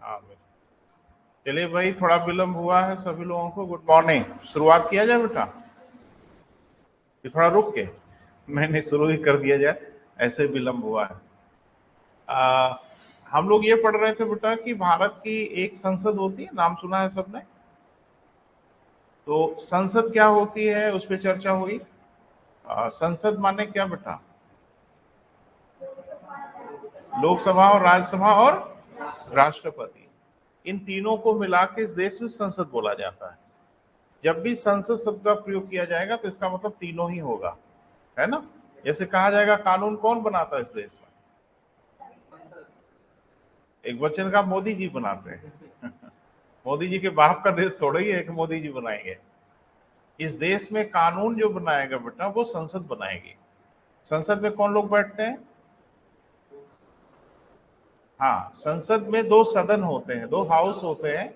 हाँ, चलिए भाई, थोड़ा विलम्ब हुआ है सभी लोगों को। Good morning. शुरुआत किया जाए बेटा कि थोड़ा रुक के? नहीं, शुरू ही कर दिया जाए, ऐसे विलम्ब हुआ है। आ, हम लोग ये पढ़ रहे थे बेटा कि भारत की एक संसद होती है, नाम सुना है सबने? तो संसद क्या होती है उस पर चर्चा हुई। संसद माने क्या बेटा? लोकसभा और राज्यसभा और राष्ट्रपति, इन तीनों को मिला के इस देश में संसद बोला जाता है। जब भी संसद शब्द का प्रयोग किया जाएगा तो इसका मतलब तीनों ही होगा, है ना? जैसे कहा जाएगा कानून कौन बनाता है इस देश में? एक वचन का मोदी जी बनाते हैं। मोदी जी के बाप का देश थोड़ा ही है कि मोदी जी बनाएंगे। इस देश में कानून जो बनाएगा बेटा वो संसद बनाएगी। संसद में कौन लोग बैठते हैं? हाँ, संसद में दो सदन होते हैं, दो हाउस होते हैं।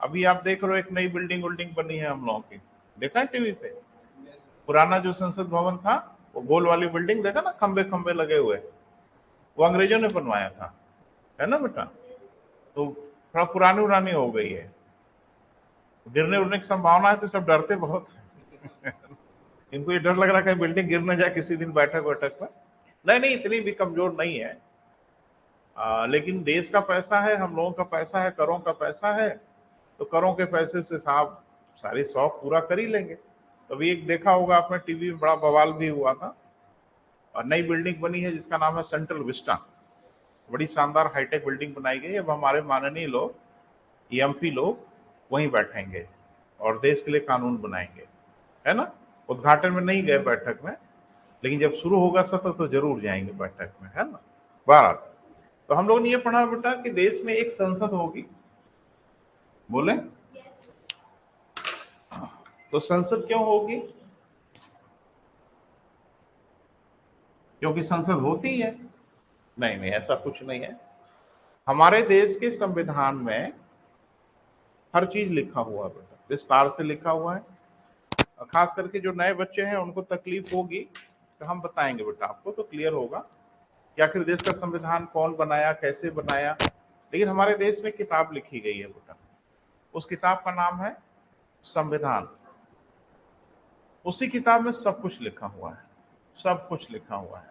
अभी आप देख रहे हो एक नई बिल्डिंग बिल्डिंग बनी है हम लोगों की, देखा है टीवी पे? पुराना जो संसद भवन था, वो गोल वाली बिल्डिंग देखा ना, खंबे खंबे लगे हुए, वो अंग्रेजों ने बनवाया था, है ना बेटा? तो थोड़ा पुरानी उरानी हो गई है, गिरने उड़ने की संभावना है, तो सब डरते बहुत हैं। इनको ये डर लग रहा है कहीं बिल्डिंग गिर न जाए किसी दिन बैठक बैठक में। नहीं नहीं, इतनी भी कमजोर नहीं है। लेकिन देश का पैसा है, हम लोगों का पैसा है, करों का पैसा है, तो करों के पैसे से साहब सारी शौक पूरा कर ही लेंगे। तो अभी एक देखा होगा आपने टीवी में, बड़ा बवाल भी हुआ था, और नई बिल्डिंग बनी है जिसका नाम है सेंट्रल विस्टा। बड़ी शानदार हाईटेक बिल्डिंग बनाई गई। अब हमारे माननीय लोग, एमपी लोग वहीं बैठेंगे और देश के लिए कानून बनाएंगे, है ना? उद्घाटन में नहीं गए बैठक में, लेकिन जब शुरू होगा सत्र तो जरूर जाएंगे बैठक में, है ना? बहरहाल, तो हम लोगों ने ये पढ़ा बेटा कि देश में एक संसद होगी। बोले? तो संसद क्यों होगी? क्योंकि संसद होती है? नहीं नहीं, ऐसा कुछ नहीं है। हमारे देश के संविधान में हर चीज लिखा हुआ है बेटा, विस्तार से लिखा हुआ है। खास करके जो नए बच्चे हैं उनको तकलीफ होगी, तो हम बताएंगे बेटा, आपको तो क्लियर होगा कि आखिर देश का संविधान कौन बनाया, कैसे बनाया। लेकिन हमारे देश में किताब लिखी गई है बेटा, उस किताब का नाम है संविधान। उसी किताब में सब कुछ लिखा हुआ है, सब कुछ लिखा हुआ है।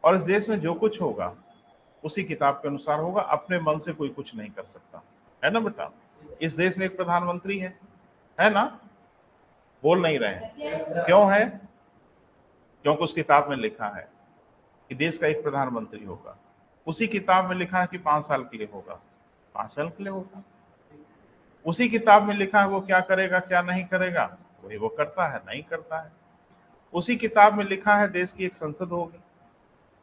और इस देश में जो कुछ होगा उसी किताब के अनुसार होगा, अपने मन से कोई कुछ नहीं कर सकता, है ना बेटा? इस देश में एक प्रधानमंत्री है ना? बोल नहीं रहे हैं, क्यों है? क्योंकि उस किताब में लिखा है कि देश का एक प्रधानमंत्री होगा। उसी किताब में लिखा है कि 5 साल के लिए होगा, 5 साल के लिए होगा। उसी किताब में लिखा है वो क्या करेगा क्या नहीं करेगा, वही वो करता है नहीं करता है। उसी किताब में लिखा है देश की एक संसद होगी,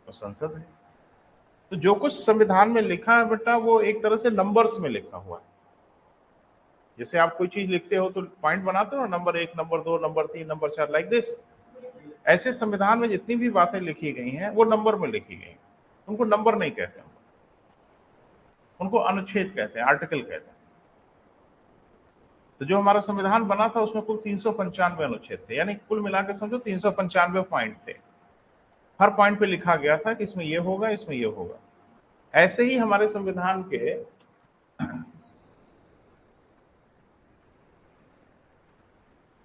तो संसद है। तो जो कुछ संविधान में लिखा है बेटा वो एक तरह से नंबर्स में लिखा हुआ है। जैसे आप कोई चीज लिखते हो तो पॉइंट बनाते हो, number 1, number 2, number 3, number 4, like this. ऐसे संविधान में जितनी भी बातें लिखी गई हैं वो नंबर में लिखी गई। उनको नंबर नहीं कहते हैं, उनको अनुच्छेद कहते हैं, आर्टिकल कहते हैं। तो जो हमारा संविधान बना था उसमें कुल 395 अनुच्छेद थे, यानी कुल मिलाकर समझो 395 पॉइंट थे। हर पॉइंट पे लिखा गया था कि इसमें ये होगा, इसमें ये होगा। ऐसे ही हमारे संविधान के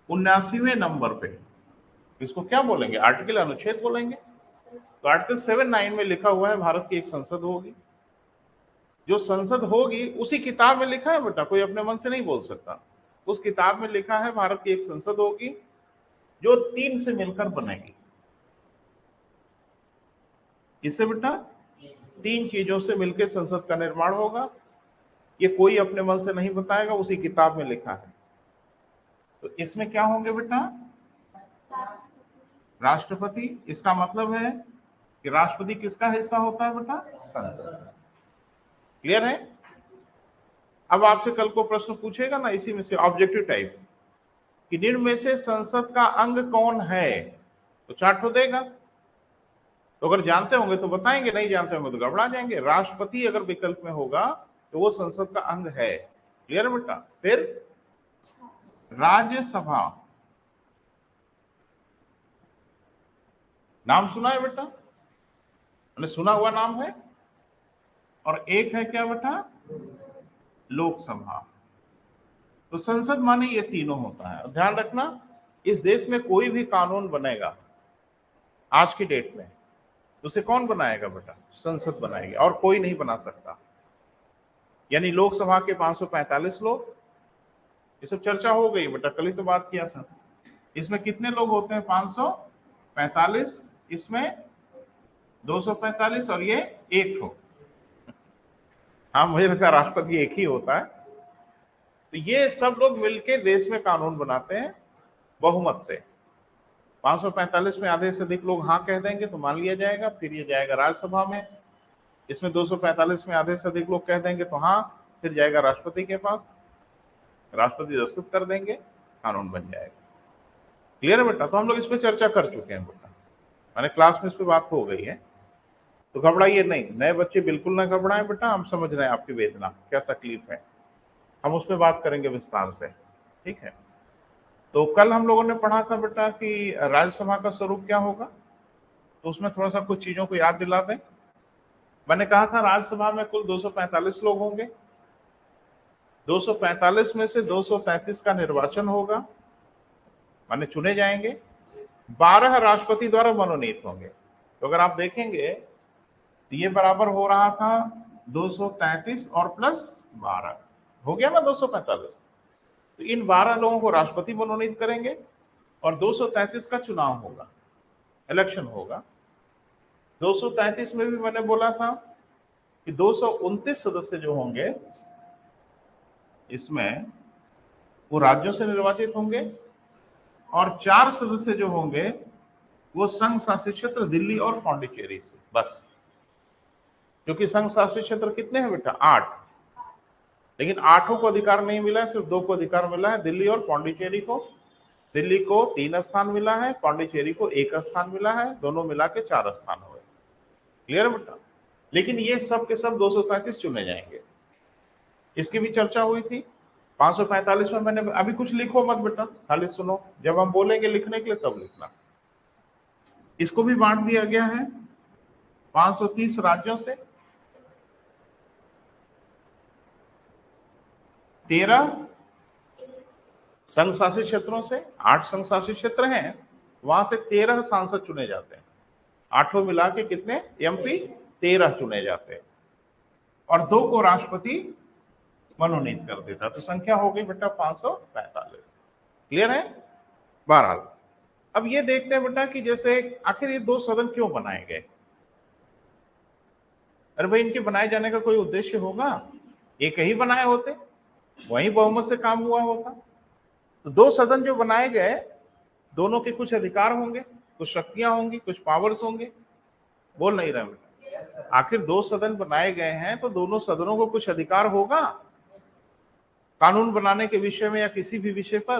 79वें नंबर पे, इसको क्या बोलेंगे, आर्टिकल, अनुच्छेद बोलेंगे। तो आर्टिकल 79 में लिखा हुआ है भारत की एक संसद होगी। जो संसद होगी उसी किताब में लिखा है बेटा, कोई अपने मन से नहीं बोल सकता। उस किताब में लिखा है भारत की एक संसद होगी जो 3 से मिलकर बनेगी। किससे बेटा? 3 चीजों से मिलकर संसद का निर्माण होगा। ये कोई अपने मन से नहीं बताएगा, उसी किताब में लिखा है। तो इसमें क्या होंगे बेटा? राष्ट्रपति। इसका मतलब है कि राष्ट्रपति किसका हिस्सा होता है बेटा? संसद। क्लियर है? अब आपसे कल को प्रश्न पूछेगा ना इसी में से, ऑब्जेक्टिव टाइप, कि निम्न में से संसद का अंग कौन है, तो चार्ट हो देगा। तो अगर जानते होंगे तो बताएंगे, नहीं जानते होंगे तो घबरा जाएंगे। राष्ट्रपति अगर विकल्प में होगा तो वो संसद का अंग है। क्लियर बेटा? फिर राज्यसभा, नाम सुना है बेटा? मैंने सुना हुआ नाम है। और एक है क्या बेटा? लोकसभा। तो संसद माने ये तीनों होता है। और ध्यान रखना, इस देश में कोई भी कानून बनेगा आज की डेट में, उसे कौन बनाएगा बेटा? संसद बनाएगी, और कोई नहीं बना सकता। यानी लोकसभा के 545 लोग, ये सब चर्चा हो गई बेटा, कल ही तो बात किया था। इसमें कितने लोग होते हैं? 545, इसमें 245, और ये एक हो। हाँ, मुझे लगता है राष्ट्रपति एक ही होता है। तो ये सब लोग मिलके देश में कानून बनाते हैं बहुमत से। 545 में आधे से अधिक लोग हाँ कह देंगे तो मान लिया जाएगा, फिर ये जाएगा राज्यसभा में। इसमें 245 में आधे से अधिक लोग कह देंगे तो हाँ, फिर जाएगा राष्ट्रपति के पास, राष्ट्रपति दस्तखत कर देंगे, कानून बन जाएगा। क्लियर है बेटा? तो हम लोग इस पर चर्चा कर चुके हैं बेटा, मैंने क्लास में इस पर बात हो गई है। तो घबराइए नहीं, नए बच्चे बिल्कुल ना घबराएं बेटा, हम समझ रहे हैं आपकी वेदना, क्या तकलीफ है, हम उस पर बात करेंगे विस्तार से, ठीक है? तो कल हम लोगों ने पढ़ा था बेटा कि राज्यसभा का स्वरूप क्या होगा, तो उसमें थोड़ा सा कुछ चीजों को याद दिला दें। मैंने कहा था राज्यसभा में कुल 245 लोग होंगे, 245 में से 233 का निर्वाचन होगा, माने चुने जाएंगे, 12 राष्ट्रपति द्वारा मनोनीत होंगे। तो अगर आप देखेंगे तो ये बराबर हो रहा था 233 और प्लस 12, हो गया ना 245। तो इन 12 लोगों को राष्ट्रपति मनोनीत करेंगे और 233 का चुनाव होगा, इलेक्शन होगा। 233 में भी मैंने बोला था कि 229 सदस्य जो होंगे इसमें वो राज्यों से निर्वाचित होंगे, और 4 सदस्य जो होंगे वो संघ शासित क्षेत्र दिल्ली और पौंडीचेरी से, बस। क्योंकि संघ शासित क्षेत्र कितने हैं बेटा? 8, लेकिन 8 को अधिकार नहीं मिला है, सिर्फ 2 को अधिकार मिला है, दिल्ली और पौंडीचेरी को। दिल्ली को 3 स्थान मिला है, पौंडीचेरी को 1 स्थान मिला है, दोनों मिला के 4 स्थान हुए। क्लियर बेटा? लेकिन ये सब के सब 233 चुने जाएंगे, इसकी भी चर्चा हुई थी। 545 में मैंने, अभी कुछ लिखो मत बेटा, खाली सुनो, जब हम बोलेंगे लिखने के लिए तब लिखना। इसको भी बांट दिया गया है 530 राज्यों से, 13 संघ शासित क्षेत्रों से, 8 संघ शासित क्षेत्र हैं, वहां से 13 सांसद चुने जाते हैं। 8 मिला के कितने एमपी? 13 चुने जाते हैं, और 2 को राष्ट्रपति मनोनीत कर देता। तो संख्या हो गई बेटा 545। क्लियर है? बहरहाल अब ये देखते हैं बेटा कि जैसे आखिर ये 2 सदन क्यों बनाए गए? अरे भाई, इनके बनाए जाने का कोई उद्देश्य होगा? एक ही बनाए होते, वही बहुमत से काम हुआ होता। तो 2 सदन जो बनाए गए, दोनों के कुछ अधिकार होंगे, कुछ शक्तियां होंगी, कुछ पावर्स होंगे। बोल नहीं रहे बेटा? आखिर 2 सदन बनाए गए हैं तो दोनों सदनों को कुछ अधिकार होगा कानून बनाने के विषय में या किसी भी विषय पर।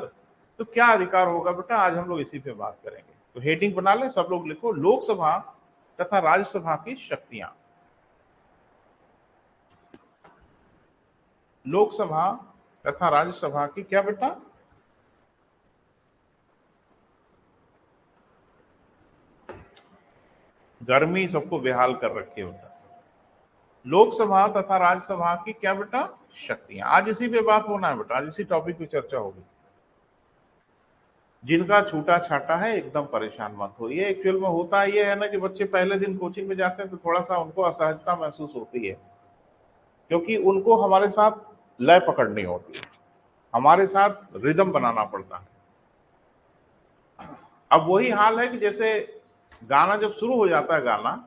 तो क्या अधिकार होगा बेटा? आज हम लोग इसी पे बात करेंगे। तो हेडिंग बना लें, सब लोग लिखो, लोकसभा तथा राज्यसभा की शक्तियां। लोकसभा तथा राज्यसभा की क्या बेटा? गर्मी सबको बेहाल कर रखी है बेटा। लोकसभा तथा राज्यसभा की क्या बेटा? शक्तियां। आज इसी पे बात होना है बेटा, आज इसी टॉपिक पे चर्चा होगी। जिनका छूटा छाटा है एकदम परेशान मत होइए। एक्चुअल में होता ये है ना कि बच्चे पहले दिन कोचिंग में जाते हैं तो थोड़ा सा उनको असहजता महसूस होती है, क्योंकि उनको हमारे साथ लय पकड़नी होती है, हमारे साथ रिदम बनाना पड़ता है। अब वही हाल है कि जैसे गाना जब शुरू हो जाता है गाना,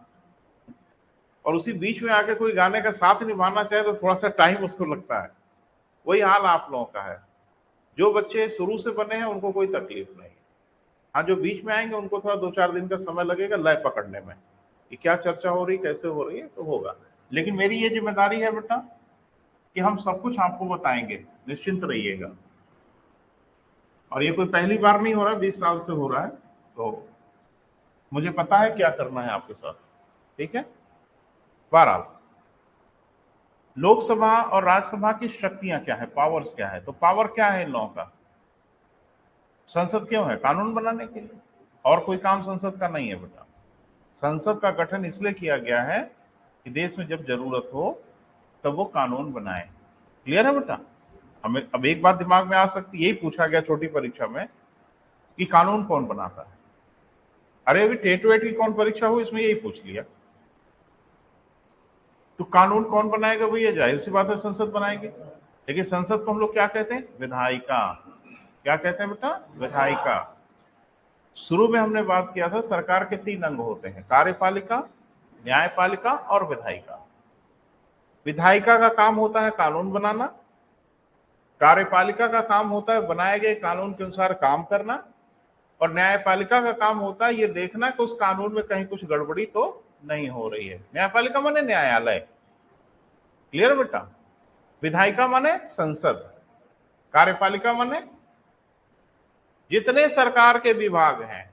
और उसी बीच में आके कोई गाने का साथ निभाना चाहे तो थोड़ा सा टाइम उसको लगता है। वही हाल आप लोगों का है। जो बच्चे शुरू से बने हैं उनको कोई तकलीफ नहीं। हाँ, जो बीच में आएंगे उनको थोड़ा 2-4 दिन का समय लगेगा लय पकड़ने में कि क्या चर्चा हो रही, कैसे हो रही है, तो होगा। लेकिन मेरी ये जिम्मेदारी है बेटा कि हम सब कुछ आपको बताएंगे, निश्चिंत रहिएगा। और ये कोई पहली बार नहीं हो रहा, 20 साल से हो रहा है, तो मुझे पता है क्या करना है आपके साथ, ठीक है? बहरहाल लोकसभा और राज्यसभा की शक्तियां क्या है, पावर्स क्या है? तो पावर क्या है इन लोगों का? संसद क्यों है? कानून बनाने के लिए, और कोई काम संसद का नहीं है बेटा। संसद का गठन इसलिए किया गया है कि देश में जब जरूरत हो तब वो कानून बनाए। क्लियर है बेटा? हमें अब एक बात दिमाग में आ सकती है, यही पूछा गया छोटी परीक्षा में कि कानून कौन बनाता है। अरे अभी टेट वेट की कौन परीक्षा हुई, इसमें यही पूछ लिया। तो कानून कौन बनाएगा भैया? जाहिर सी बात है संसद बनाएगी। लेकिन संसद को हम लोग क्या कहते हैं? विधायिका। क्या कहते हैं बेटा? विधायिका। शुरू में हमने बात किया था सरकार के 3 अंग होते हैं, कार्यपालिका, न्यायपालिका और विधायिका। विधायिका का काम होता है कानून बनाना, कार्यपालिका का काम होता है बनाए गए कानून के अनुसार काम करना, और न्यायपालिका का काम होता है ये देखना कि उस कानून में कहीं कुछ गड़बड़ी तो नहीं हो रही है। न्यायपालिका माने न्यायालय। क्लियर बेटा? विधायिका माने संसद, कार्यपालिका माने जितने सरकार के विभाग हैं,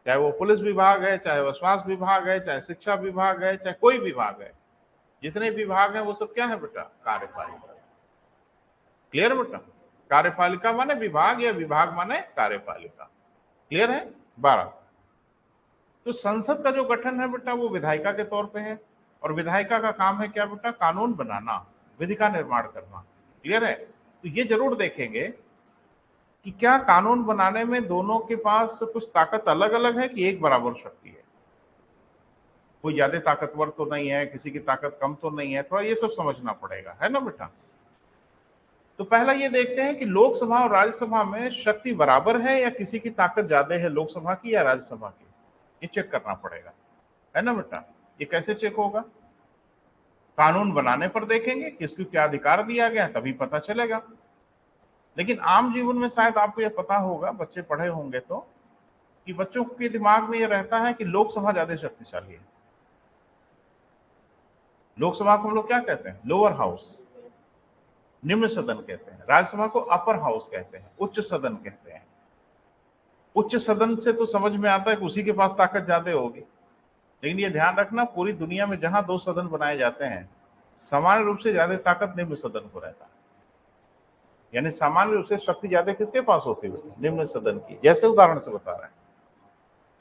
चाहे वो पुलिस विभाग है, चाहे वो स्वास्थ्य विभाग है, चाहे शिक्षा विभाग है, चाहे कोई विभाग है, जितने विभाग हैं वो सब क्या है बेटा? कार्यपालिका। क्लियर बेटा? कार्यपालिका माने विभाग या विभाग माने कार्यपालिका। क्लियर है? 12। तो संसद का जो गठन है बेटा वो विधायिका के तौर पे है, और विधायिका का काम है क्या बेटा? कानून बनाना, विधि का निर्माण करना। क्लियर है? तो ये जरूर देखेंगे कि क्या कानून बनाने में दोनों के पास कुछ ताकत अलग अलग है कि एक बराबर शक्ति है। कोई ज्यादा ताकतवर तो नहीं है, किसी की ताकत कम तो नहीं है, थोड़ा ये सब समझना पड़ेगा, है ना बेटा? तो पहला ये देखते हैं कि लोकसभा और राज्यसभा में शक्ति बराबर है या किसी की ताकत ज्यादा है, लोकसभा की या राज्यसभा की। ये चेक करना पड़ेगा, है ना बेटा? ये कैसे चेक होगा? कानून बनाने पर देखेंगे किसको क्या अधिकार दिया गया, तभी पता चलेगा। लेकिन आम जीवन में शायद आपको यह पता होगा, बच्चे पढ़े होंगे तो, कि बच्चों के दिमाग में यह रहता है कि लोकसभा ज्यादा शक्तिशाली है। लोकसभा को हम लोग क्या कहते हैं? लोअर हाउस, निम्न सदन कहते हैं। राज्यसभा को अपर हाउस कहते हैं, उच्च सदन कहते हैं। उच्च सदन से तो समझ में आता है कि उसी के पास ताकत ज्यादा होगी। लेकिन ये ध्यान रखना, पूरी दुनिया में जहां 2 सदन बनाए जाते हैं, सामान्य रूप से ज्यादा ताकत निम्न सदन को रहता है। यानी सामान्य रूप से शक्ति ज्यादा किसके पास होती है? निम्न सदन की। जैसे उदाहरण से बता रहे हैं,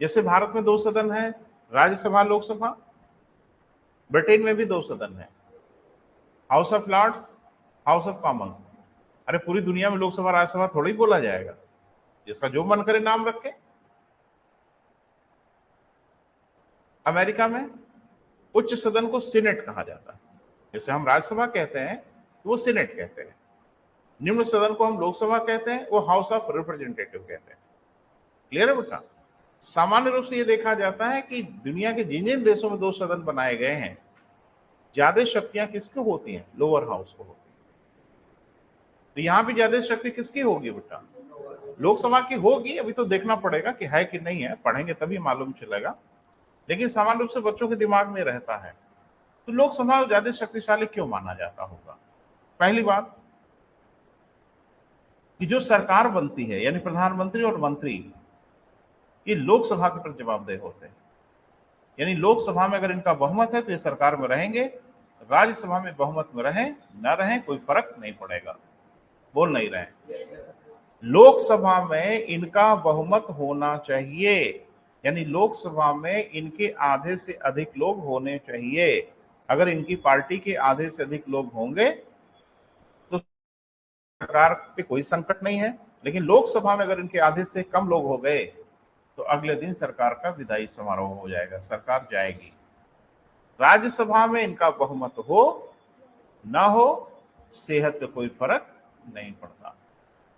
जैसे भारत में 2 सदन है, राज्यसभा, लोकसभा। ब्रिटेन में भी 2 सदन है, House of Lords, House of Commons. अरे पूरी दुनिया में लोकसभा राज्यसभा थोड़ी बोला जाएगा, जिसका जो मन करे नाम रखे। अमेरिका में उच्च सदन को सीनेट कहा जाता है, जैसे हम राज्यसभा कहते हैं वो सीनेट कहते हैं। निम्न सदन को हम लोकसभा कहते हैं, वो हाउस ऑफ रिप्रेजेंटेटिव कहते हैं। क्लियर है बेटा? सामान्य रूप से ये देखा जाता है कि दुनिया के जिन जिन देशों में 2 सदन बनाए गए हैं, ज्यादा शक्तियां किसको होती हैं? लोअर हाउस को होती है। तो यहां भी ज्यादा शक्ति किसकी होगी बेटा? लोकसभा की होगी। अभी तो देखना पड़ेगा कि है कि नहीं है, पढ़ेंगे तभी मालूम चलेगा। लेकिन सामान्य रूप से बच्चों के दिमाग में रहता है। तो लोकसभा ज्यादा शक्तिशाली क्यों माना जाता होगा? पहली बात कि जो सरकार बनती है, यानी प्रधानमंत्री और मंत्री, ये लोकसभा के प्रति जवाबदेह होते हैं। यानी लोकसभा में अगर इनका बहुमत है तो ये सरकार में रहेंगे, राज्यसभा में बहुमत में रहें ना रहें कोई फर्क नहीं पड़ेगा। बोल नहीं रहे? लोकसभा में इनका बहुमत होना चाहिए, यानी लोकसभा में इनके आधे से अधिक लोग होने चाहिए। अगर इनकी पार्टी के आधे से अधिक लोग होंगे तो सरकार पे कोई संकट नहीं है। लेकिन लोकसभा में अगर इनके आधे से कम लोग हो गए तो अगले दिन सरकार का विदाई समारोह हो जाएगा, सरकार जाएगी। राज्यसभा में इनका बहुमत हो ना हो, सेहत पे कोई फर्क नहीं पड़ता।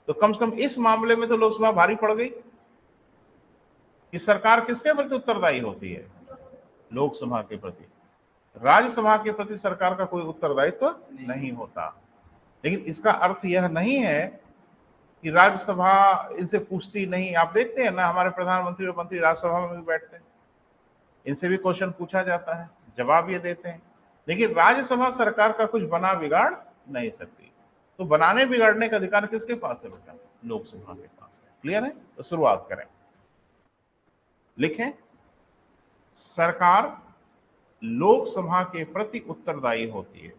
तो कम से कम इस मामले में तो लोकसभा भारी पड़ गई कि सरकार किसके प्रति उत्तरदायी होती है? लोकसभा के प्रति। राज्यसभा के प्रति सरकार का कोई उत्तरदायित्व नहीं होता। लेकिन इसका अर्थ यह नहीं है कि राज्यसभा इनसे पूछती नहीं। आप देखते हैं ना, हमारे प्रधानमंत्री और मंत्री राज्यसभा में भी बैठते हैं, इनसे भी क्वेश्चन पूछा जाता है, जवाब ये देते हैं। लेकिन राज्यसभा सरकार का कुछ बना बिगाड़ नहीं सकती। तो बनाने बिगाड़ने का अधिकार किसके पास है बेटा? लोकसभा के पास है। क्लियर है? तो शुरुआत करें। लिखें, सरकार लोकसभा के प्रति उत्तरदायी होती है।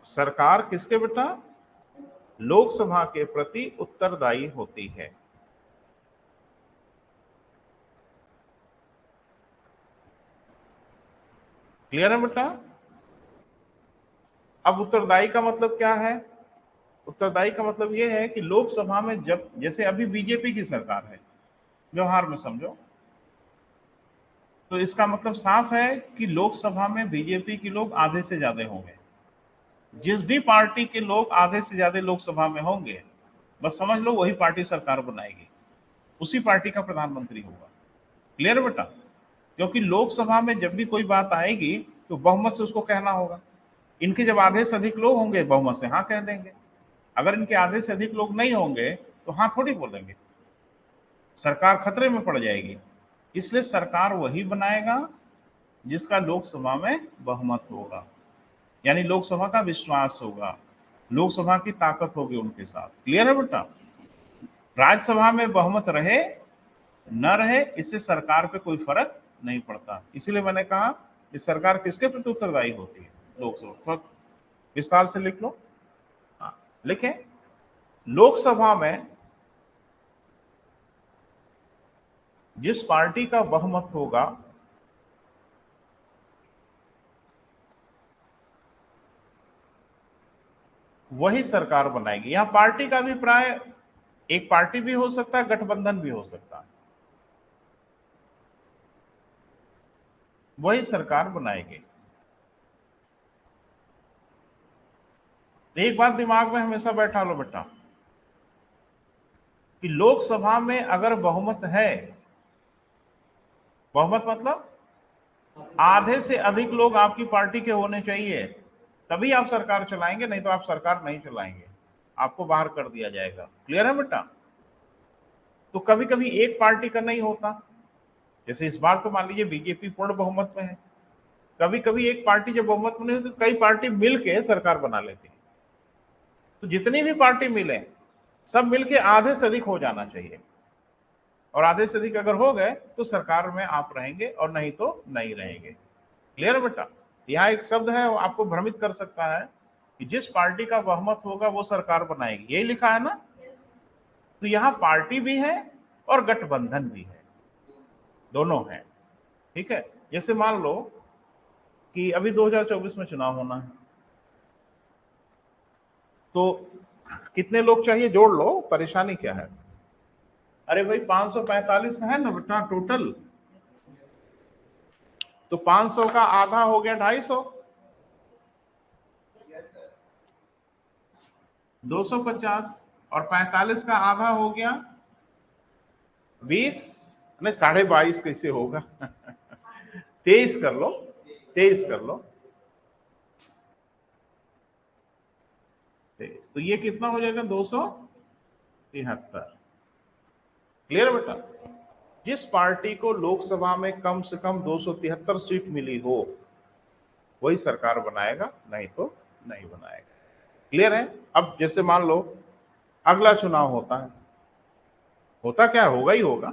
सरकार किसके बेटा? लोकसभा के प्रति उत्तरदायी होती है। क्लियर है बेटा? अब उत्तरदायी का मतलब क्या है? उत्तरदायी का मतलब यह है कि लोकसभा में जब, जैसे अभी बीजेपी की सरकार है, व्यवहार में समझो, तो इसका मतलब साफ है कि लोकसभा में बीजेपी के लोग आधे से ज्यादा होंगे। जिस भी पार्टी के लोग आधे से ज्यादा लोकसभा में होंगे, बस समझ लो वही पार्टी सरकार बनाएगी, उसी पार्टी का प्रधानमंत्री होगा। क्लियर है बेटा? क्योंकि लोकसभा में जब भी कोई बात आएगी तो बहुमत से उसको कहना होगा। इनके जब आधे से अधिक लोग होंगे, बहुमत से हाँ कह देंगे। अगर इनके आधे से अधिक लोग नहीं होंगे तो हाँ थोड़ी बोलेंगे, सरकार खतरे में पड़ जाएगी। इसलिए सरकार वही बनाएगा जिसका लोकसभा में बहुमत होगा, यानी लोकसभा का विश्वास होगा, लोकसभा की ताकत होगी उनके साथ। क्लियर है बेटा? राज्यसभा में बहुमत रहे न रहे, इससे सरकार पे कोई फर्क नहीं पड़ता। इसीलिए मैंने कहा कि सरकार किसके प्रति उत्तरदायी होती है? लोकसभा। तो विस्तार से लिख लो। हाँ लिखें, लोकसभा में जिस पार्टी का बहुमत होगा वही सरकार बनाएगी। यहां पार्टी का अभिप्राय, एक पार्टी भी हो सकता है, गठबंधन भी हो सकता है, वही सरकार बनाएगी। एक बात दिमाग में हमेशा बैठा लो बेटा, कि लोकसभा में अगर बहुमत है, बहुमत मतलब आधे से अधिक लोग आपकी पार्टी के होने चाहिए, तभी आप सरकार चलाएंगे, नहीं तो आप सरकार नहीं चलाएंगे, आपको बाहर कर दिया जाएगा। क्लियर है बेटा? तो कभी कभी एक पार्टी का नहीं होता, जैसे इस बार तो मान लीजिए बीजेपी पूर्ण बहुमत में है। कभी कभी एक पार्टी जब बहुमत में नहीं होती तो कई पार्टी मिलके सरकार बना लेती है। तो जितनी भी पार्टी मिले, सब मिलके आधे से अधिक हो जाना चाहिए, और आधे से अधिक अगर हो गए तो सरकार में आप रहेंगे, और नहीं तो नहीं रहेंगे। क्लियर है बेटा? यहाँ एक शब्द है वो आपको भ्रमित कर सकता है कि जिस पार्टी का बहुमत होगा वो सरकार बनाएगी, यही लिखा है ना? तो यहाँ पार्टी भी है और गठबंधन भी है, दोनों है। ठीक है? जैसे मान लो कि अभी 2024 में चुनाव होना है, तो कितने लोग चाहिए जोड़ लो, परेशानी क्या है? अरे भाई 545 है ना बेटा टोटल, तो 500 का आधा हो गया 250, 250, और 45 का आधा हो गया 20, नहीं 22.5 कैसे होगा? 23 कर लो, 23 कर लो, 23, तो ये कितना हो जाएगा? 273। क्लियर है बेटा? जिस पार्टी को लोकसभा में कम से कम 273 सीट मिली हो वही सरकार बनाएगा, नहीं तो नहीं बनाएगा। क्लियर है? अब जैसे मान लो अगला चुनाव होता है, होता क्या होगा ही होगा,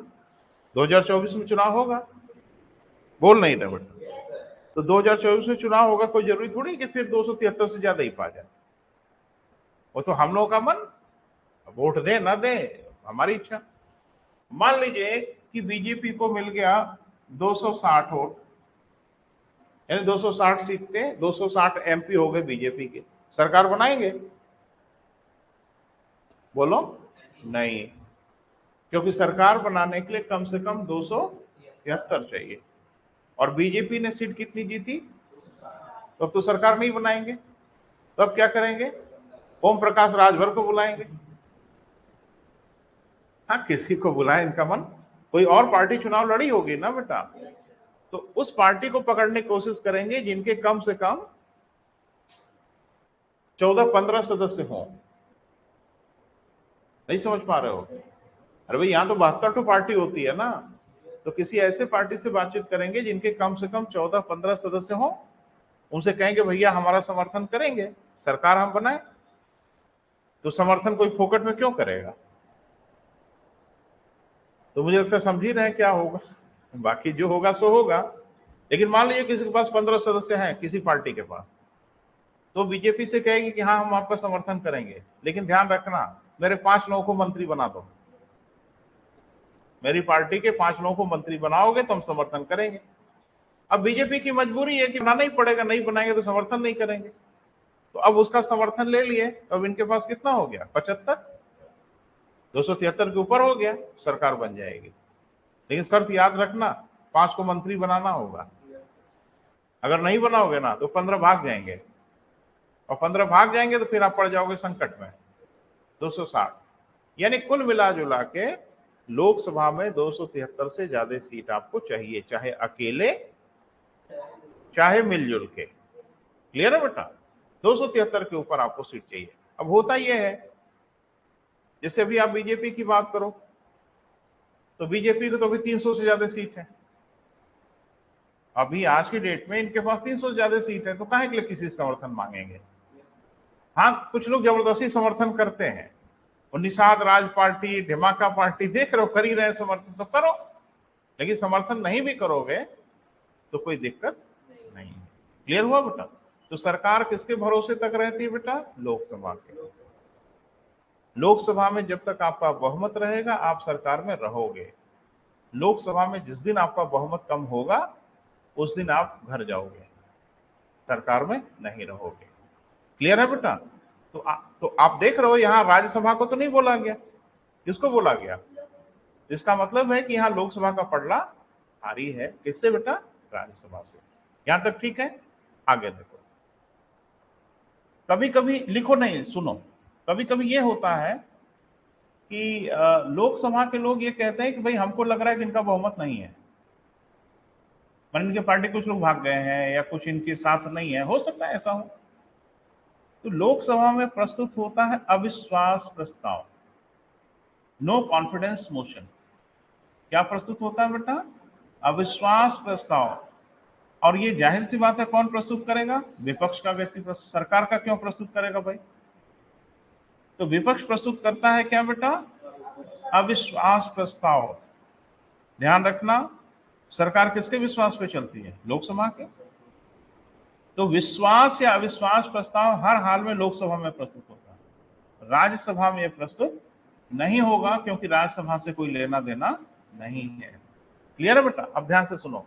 2024 में चुनाव होगा, बोल नहीं रहे बेटा? तो 2024 में चुनाव होगा, कोई जरूरी थोड़ी कि फिर 273 से ज्यादा ही पा जाए। वो तो हम लोगों का मन, वोट दे ना दे हमारी इच्छा। मान लीजिए कि बीजेपी को मिल गया 260 वोट, यानी 260 सीट पे 260 एमपी हो गए बीजेपी के, सरकार बनाएंगे? बोलो नहीं, क्योंकि सरकार बनाने के लिए कम से कम 273 चाहिए, और बीजेपी ने सीट कितनी जीती? तो अब तो सरकार नहीं बनाएंगे, तो अब क्या करेंगे? ओम प्रकाश राजभर को बुलाएंगे। हाँ किसी को बुलाएं, इनका मन, कोई और पार्टी चुनाव लड़ी होगी ना बेटा, तो उस पार्टी को पकड़ने की कोशिश करेंगे जिनके कम से कम 14-15 सदस्य हों। नहीं समझ पा रहे हो? अरे भाई यहाँ तो 72 तो पार्टी होती है ना, तो किसी ऐसे पार्टी से बातचीत करेंगे जिनके कम से कम 14-15 सदस्य हों, उनसे कहेंगे भैया हमारा समर्थन करेंगे, सरकार हम बनाए। तो समर्थन कोई फोकट में क्यों करेगा? तो मुझे लगता है समझ ही रहे क्या होगा, बाकी जो होगा सो होगा। लेकिन मान लीजिए किसी के पास 15 सदस्य हैं किसी पार्टी के पास, तो बीजेपी से कहेगी कि हाँ हम आपका समर्थन करेंगे, लेकिन ध्यान रखना मेरे 5 लोगों को मंत्री बना दो, मेरी पार्टी के 5 लोगों को मंत्री बनाओगे तो हम समर्थन करेंगे। अब बीजेपी की मजबूरी है कि बनाना ही पड़ेगा, नहीं बनाएंगे तो समर्थन नहीं करेंगे। तो अब उसका समर्थन ले लिए, अब इनके पास कितना हो गया, 75, 273 के ऊपर हो गया, सरकार बन जाएगी। लेकिन शर्त याद रखना, 5 को मंत्री बनाना होगा। अगर नहीं बनाओगे ना तो 15 भाग जाएंगे, और 15 भाग जाएंगे तो फिर आप पड़ जाओगे संकट में। 260, यानी कुल मिला जुला के लोकसभा में 273 से ज्यादा सीट आपको चाहिए, चाहे अकेले चाहे मिलजुल के। क्लियर है बेटा? 273 के ऊपर आपको सीट चाहिए। अब होता यह है, जैसे अभी आप बीजेपी की बात करो तो बीजेपी को तो अभी 300 से ज्यादा सीट है। अभी आज की डेट में इनके पास 300 से ज्यादा सीट है, तो काहे के लिए किसी से समर्थन मांगेंगे? हाँ, कुछ लोग जबरदस्ती समर्थन करते हैं, और निषाद राज पार्टी, धमाका पार्टी, देख रहे हो कर ही रहे समर्थन, तो करो। लेकिन समर्थन नहीं भी करोगे तो कोई दिक्कत नहीं है। क्लियर हुआ बेटा? तो सरकार किसके भरोसे तक रहती है बेटा? लोकसभा के। लोकसभा में जब तक आपका बहुमत रहेगा आप सरकार में रहोगे। लोकसभा में जिस दिन आपका बहुमत कम होगा उस दिन आप घर जाओगे, सरकार में नहीं रहोगे। क्लियर है बेटा? तो आप देख रहे हो यहां राज्यसभा को तो नहीं बोला गया, किसको बोला गया? इसका मतलब है कि यहाँ लोकसभा का पलड़ा भारी है। किससे बेटा? राज्यसभा से। यहां तक ठीक है? आगे देखो, कभी कभी लिखो नहीं, सुनो, कभी कभी ये होता है कि लोकसभा के लोग ये कहते हैं कि भाई हमको लग रहा है कि इनका बहुमत नहीं है, मतलब इनके पार्टी कुछ लोग भाग गए हैं या कुछ इनके साथ नहीं है, हो सकता है ऐसा हो। तो लोकसभा में प्रस्तुत होता है अविश्वास प्रस्ताव, नो कॉन्फिडेंस मोशन। क्या प्रस्तुत होता है बेटा? अविश्वास प्रस्ताव। और ये जाहिर सी बात है, कौन प्रस्तुत करेगा? विपक्ष का व्यक्ति प्रस्तुत। सरकार का क्यों प्रस्तुत करेगा भाई? तो विपक्ष प्रस्तुत करता है क्या बेटा? अविश्वास प्रस्ताव। ध्यान रखना, सरकार किसके विश्वास पे चलती है? लोकसभा के। तो विश्वास या अविश्वास प्रस्ताव हर हाल में लोकसभा में प्रस्तुत होता है, राज्यसभा में प्रस्तुत नहीं होगा, क्योंकि राज्यसभा से कोई लेना देना नहीं है। क्लियर है बेटा? अब ध्यान से सुनो,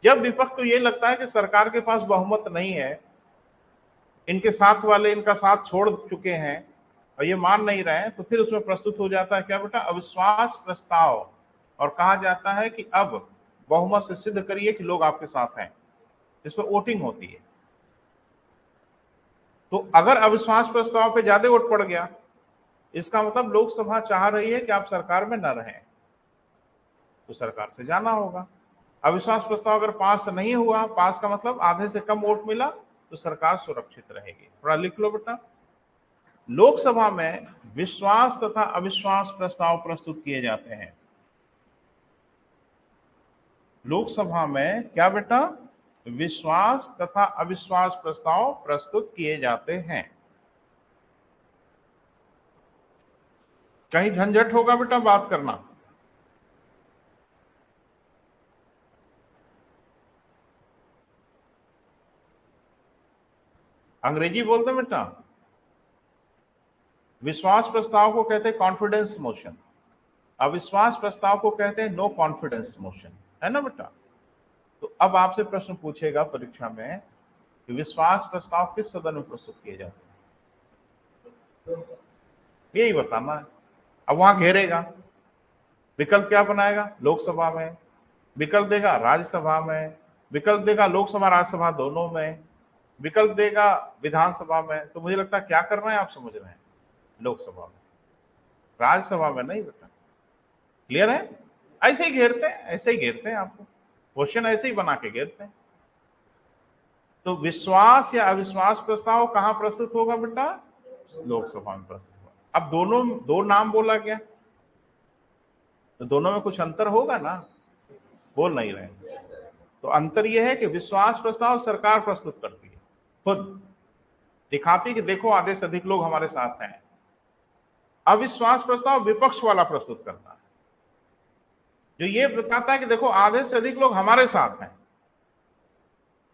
जब विपक्ष को यह लगता है कि सरकार के पास बहुमत नहीं है, इनके साथ वाले इनका साथ छोड़ चुके हैं और ये मान नहीं रहे हैं, तो फिर उसमें प्रस्तुत हो जाता है क्या बेटा? अविश्वास प्रस्ताव। और कहा जाता है कि अब बहुमत से सिद्ध करिए कि लोग आपके साथ हैं। इस पर वोटिंग होती है। तो अगर अविश्वास प्रस्ताव पे ज्यादा वोट पड़ गया, इसका मतलब लोकसभा चाह रही है कि आप सरकार में न रहें, तो सरकार से जाना होगा। अविश्वास प्रस्ताव अगर पास नहीं हुआ, पास का मतलब आधे से कम वोट मिला, तो सरकार सुरक्षित रहेगी। थोड़ा लिख लो बेटा, लोकसभा में विश्वास तथा अविश्वास प्रस्ताव प्रस्तुत किए जाते हैं। लोकसभा में क्या बेटा? विश्वास तथा अविश्वास प्रस्ताव प्रस्तुत किए जाते हैं। कहीं झंझट होगा बेटा बात करना? अंग्रेजी बोलते बेटा। विश्वास प्रस्ताव को कहते हैं कॉन्फिडेंस मोशन, अविश्वास प्रस्ताव को कहते हैं नो कॉन्फिडेंस मोशन, है ना बेटा? तो अब आपसे प्रश्न पूछेगा परीक्षा में कि विश्वास प्रस्ताव किस सदन में प्रस्तुत किए जाते हैं, यही बताना है। अब वहां घेरेगा, विकल्प क्या बनाएगा? लोकसभा में, विकल्प देगा राज्यसभा में, विकल्प देगा लोकसभा राज्यसभा दोनों में, विकल्प देगा विधानसभा में। तो मुझे लगता है क्या करना है आप समझ रहे हैं, लोकसभा में, राज्यसभा में नहीं बेटा। क्लियर है? ऐसे ही घेरते हैं, ऐसे ही घेरते हैं, आपको क्वेश्चन ऐसे ही बना के घेरते हैं। तो विश्वास या अविश्वास प्रस्ताव कहां प्रस्तुत होगा बेटा? लोकसभा में प्रस्तुत होगा। अब दोनों दो नाम बोला गया, तो दोनों में कुछ अंतर होगा ना? बोल नहीं रहे। तो अंतर यह है कि विश्वास प्रस्ताव सरकार प्रस्तुत करती है, खुद दिखाती कि देखो आधे से अधिक लोग हमारे साथ हैं। अविश्वास प्रस्ताव विपक्ष वाला प्रस्तुत करता है, जो ये बताता है कि देखो आधे से अधिक लोग हमारे साथ हैं।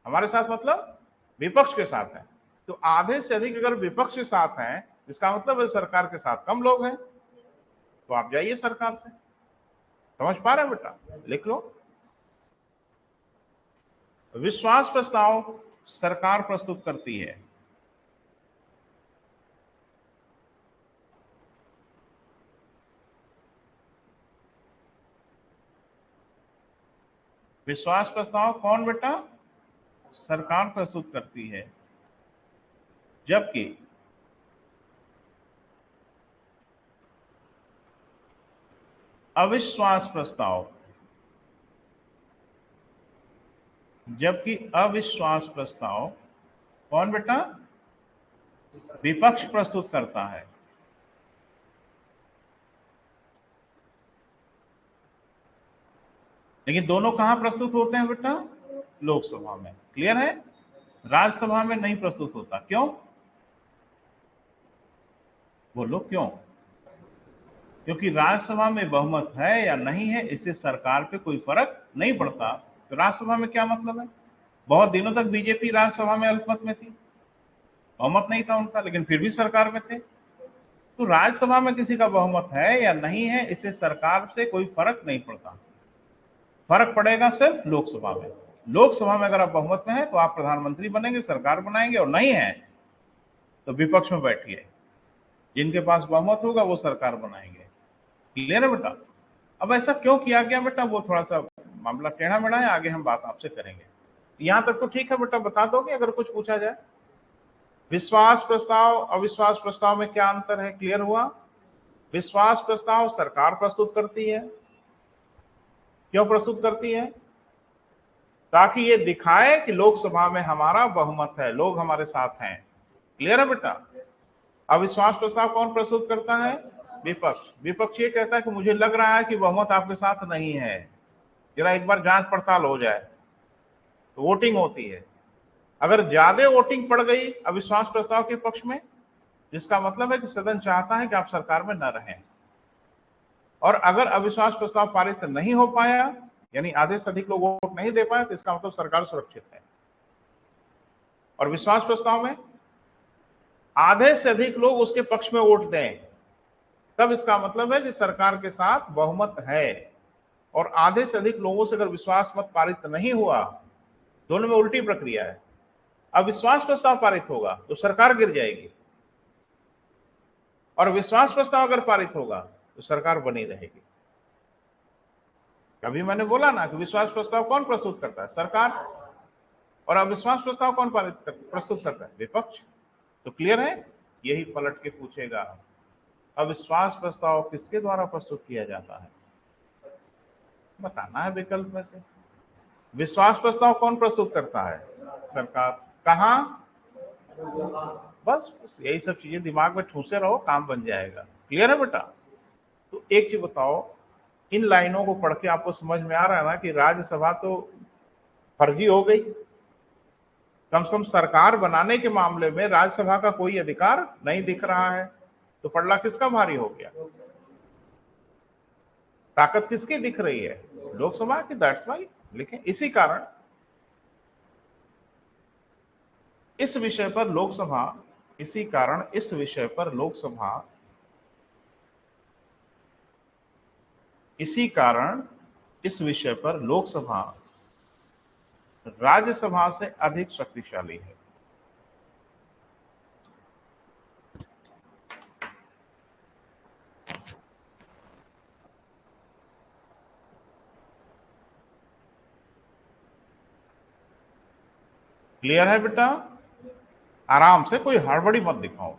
हमारे साथ मतलब विपक्ष के साथ हैं। तो आधे से अधिक अगर विपक्ष के साथ हैं, इसका मतलब है सरकार के साथ कम लोग हैं, तो आप जाइए सरकार से। समझ पा रहे बेटा? लिख लो। विश्वास प्रस्ताव सरकार प्रस्तुत करती है। विश्वास प्रस्ताव कौन बेटा? सरकार प्रस्तुत करती है। जबकि अविश्वास प्रस्ताव कौन बेटा? विपक्ष प्रस्तुत करता है। लेकिन दोनों कहां प्रस्तुत होते हैं बेटा? लोकसभा में। क्लियर है? राज्यसभा में नहीं प्रस्तुत होता। क्यों? बोलो क्यों? क्योंकि राज्यसभा में बहुमत है या नहीं है इससे सरकार पे कोई फर्क नहीं पड़ता। तो राज्यसभा में क्या मतलब है? बहुत दिनों तक बीजेपी राज्यसभा में अल्पमत में थी, बहुमत नहीं था उनका, लेकिन फिर भी सरकार में थे। तो राज्यसभा में किसी का बहुमत है या नहीं है इससे सरकार से कोई फर्क नहीं पड़ता। फर्क पड़ेगा सिर्फ लोकसभा में। लोकसभा में अगर आप बहुमत में है तो आप प्रधानमंत्री बनेंगे, सरकार बनाएंगे, और नहीं है तो विपक्ष में बैठिए। जिनके पास बहुमत होगा वो सरकार बनाएंगे। क्लियर है बेटा? अब ऐसा क्यों किया गया बेटा, वो थोड़ा सा मामला टेढ़ा मेढ़ा है, आगे हम बात आपसे करेंगे। यहां तक तो ठीक है बेटा, बता दोगे अगर कुछ पूछा जाए? विश्वास प्रस्ताव अविश्वास प्रस्ताव में क्या अंतर है? क्लियर हुआ? विश्वास प्रस्ताव सरकार प्रस्तुत करती है। क्यों प्रस्तुत करती है? ताकि ये दिखाए कि लोकसभा में हमारा बहुमत है, लोग हमारे साथ हैं। क्लियर है बेटा? अविश्वास प्रस्ताव कौन प्रस्तुत करता है? विपक्ष। विपक्ष ये कहता है कि मुझे लग रहा है कि बहुमत आपके साथ नहीं है, जरा एक बार जांच पड़ताल हो जाए। तो वोटिंग होती है। अगर ज्यादा वोटिंग पड़ गई अविश्वास प्रस्ताव के पक्ष में, जिसका मतलब है कि सदन चाहता है कि आप सरकार में न रहें। और अगर अविश्वास प्रस्ताव पारित नहीं हो पाया, यानी आधे से अधिक लोग वोट नहीं दे पाए, तो इसका मतलब सरकार सुरक्षित है। और विश्वास प्रस्ताव में आधे से अधिक लोग उसके पक्ष में वोट दें, तब इसका मतलब है कि सरकार के साथ बहुमत है। और आधे से अधिक लोगों से अगर विश्वास मत पारित नहीं हुआ, दोनों में उल्टी प्रक्रिया है। अविश्वास प्रस्ताव पारित होगा तो सरकार गिर जाएगी, और विश्वास प्रस्ताव अगर पारित होगा तो सरकार बनी रहेगी। कभी मैंने बोला ना कि विश्वास प्रस्ताव कौन प्रस्तुत करता है? सरकार। और अविश्वास प्रस्ताव कौन प्रस्तुत करता है? विपक्ष। तो क्लियर है? यही पलट के पूछेगा, अविश्वास प्रस्ताव किसके द्वारा प्रस्तुत किया जाता है? बताना है विकल्प में से। विश्वास प्रस्ताव कौन प्रस्तुत करता है? सरकार। कहां? बस यही सब चीजें दिमाग में ठूसे रहो, काम बन जाएगा। क्लियर है बेटा? तो एक चीज बताओ, इन लाइनों को पढ़ के आपको समझ में आ रहा है ना कि राज्यसभा तो फर्जी हो गई। कम से कम सरकार बनाने के मामले में राज्यसभा का कोई अधिकार नहीं दिख रहा है। तो पलड़ा किसका भारी हो गया? ताकत किसकी दिख रही है? लोकसभा की। दैट्स वाई लिखें। इसी कारण इस विषय पर लोकसभा राज्यसभा से अधिक शक्तिशाली है। क्लियर है बेटा? आराम से, कोई हड़बड़ी मत दिखाओ।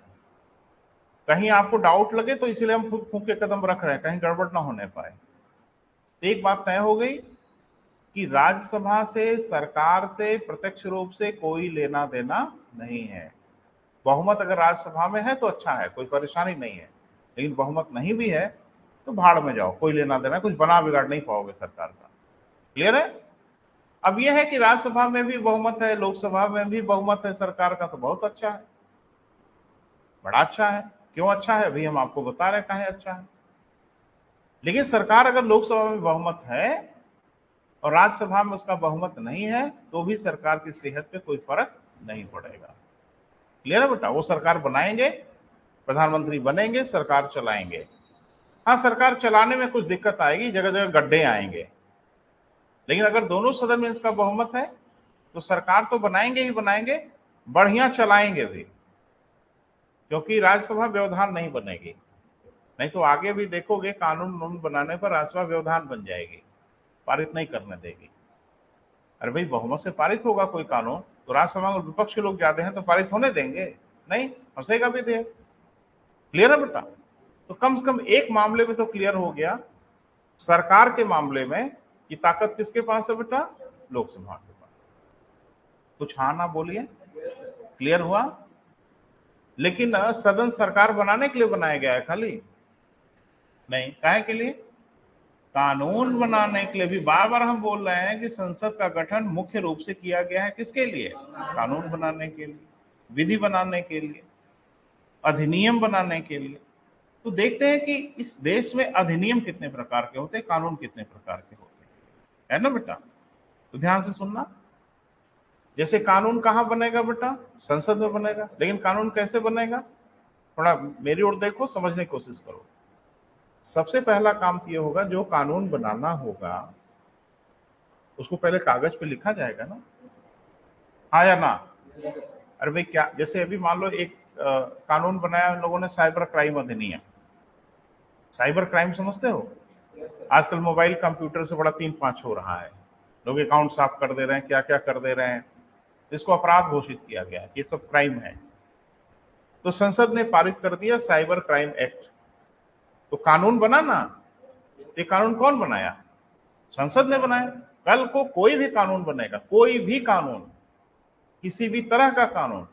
कहीं आपको डाउट लगे तो इसीलिए हम फूंक के कदम रख रहे हैं, कहीं गड़बड़ ना होने पाए। एक बात तय हो गई कि राज्यसभा से, सरकार से प्रत्यक्ष रूप से कोई लेना देना नहीं है। बहुमत अगर राज्यसभा में है तो अच्छा है, कोई परेशानी नहीं है। लेकिन बहुमत नहीं भी है तो भाड़ में जाओ, कोई लेना देना, कुछ बना बिगाड़ नहीं पाओगे सरकार का। क्लियर है? अब यह है कि राज्यसभा में भी बहुमत है, लोकसभा में भी बहुमत है सरकार का, तो बहुत अच्छा है, बड़ा अच्छा है। क्यों अच्छा है अभी हम आपको बता रहे कहें अच्छा है। लेकिन सरकार अगर लोकसभा में बहुमत है और राज्यसभा में उसका बहुमत नहीं है तो भी सरकार की सेहत पे कोई फर्क नहीं पड़ेगा। क्लियर है बेटा? वो सरकार बनाएंगे, प्रधानमंत्री बनेंगे, सरकार चलाएंगे। हाँ, सरकार चलाने में कुछ दिक्कत आएगी, जगह जगह गड्ढे आएंगे। लेकिन अगर दोनों सदन में इसका बहुमत है तो सरकार तो बनाएंगे ही बनाएंगे, बढ़िया चलाएंगे भी, क्योंकि राज्यसभा व्यवधान नहीं बनेगी। नहीं तो आगे भी देखोगे कानून बनाने पर राज्यसभा व्यवधान बन जाएगी, पारित नहीं करने देगी। अरे भाई, बहुमत से पारित होगा कोई कानून तो राज्यसभा में विपक्ष के लोग ज्यादा हैं तो पारित होने देंगे? नहीं, फंसेगा विधेयक। क्लियर है बेटा? तो कम से कम एक मामले में तो क्लियर हो गया, सरकार के मामले में, कि ताकत किसके पास है बेटा? लोकसभा के पास। कुछ हाँ ना बोलिए। क्लियर हुआ? लेकिन सदन सरकार बनाने के लिए बनाया गया है खाली नहीं, काहे के लिए? कानून बनाने के लिए। भी बार बार हम बोल रहे हैं कि संसद का गठन मुख्य रूप से किया गया है किसके लिए? कानून बनाने के लिए, विधि बनाने के लिए, अधिनियम बनाने के लिए। तो देखते हैं कि इस देश में अधिनियम कितने प्रकार के होते हैं, कानून कितने प्रकार के होते हैं, है ना बेटा? तो ध्यान से सुनना। जैसे कानून कहाँ बनेगा बेटा? संसद में बनेगा। लेकिन कानून कैसे बनेगा? थोड़ा मेरी ओर देखो, समझने की कोशिश करो। सबसे पहला काम तो ये होगा, जो कानून बनाना होगा उसको पहले कागज पे लिखा जाएगा ना, हाँ या ना? अरे भाई, क्या जैसे अभी मान लो एक कानून बनाया उन लोगों ने, साइबर क्राइम अधिनियम। साइबर क्राइम समझते हो? आजकल मोबाइल कंप्यूटर से बड़ा 3-5 हो रहा है, लोग अकाउंट साफ कर दे रहे हैं, क्या क्या कर दे रहे हैं। इसको अपराध घोषित किया गया है, ये सब क्राइम है। तो संसद ने पारित कर दिया साइबर क्राइम एक्ट। तो कानून बना ना। ये कानून कौन बनाया? संसद ने बनाया। कल को कोई भी कानून बनेगा, कोई भी कानून, किसी भी तरह का कानून,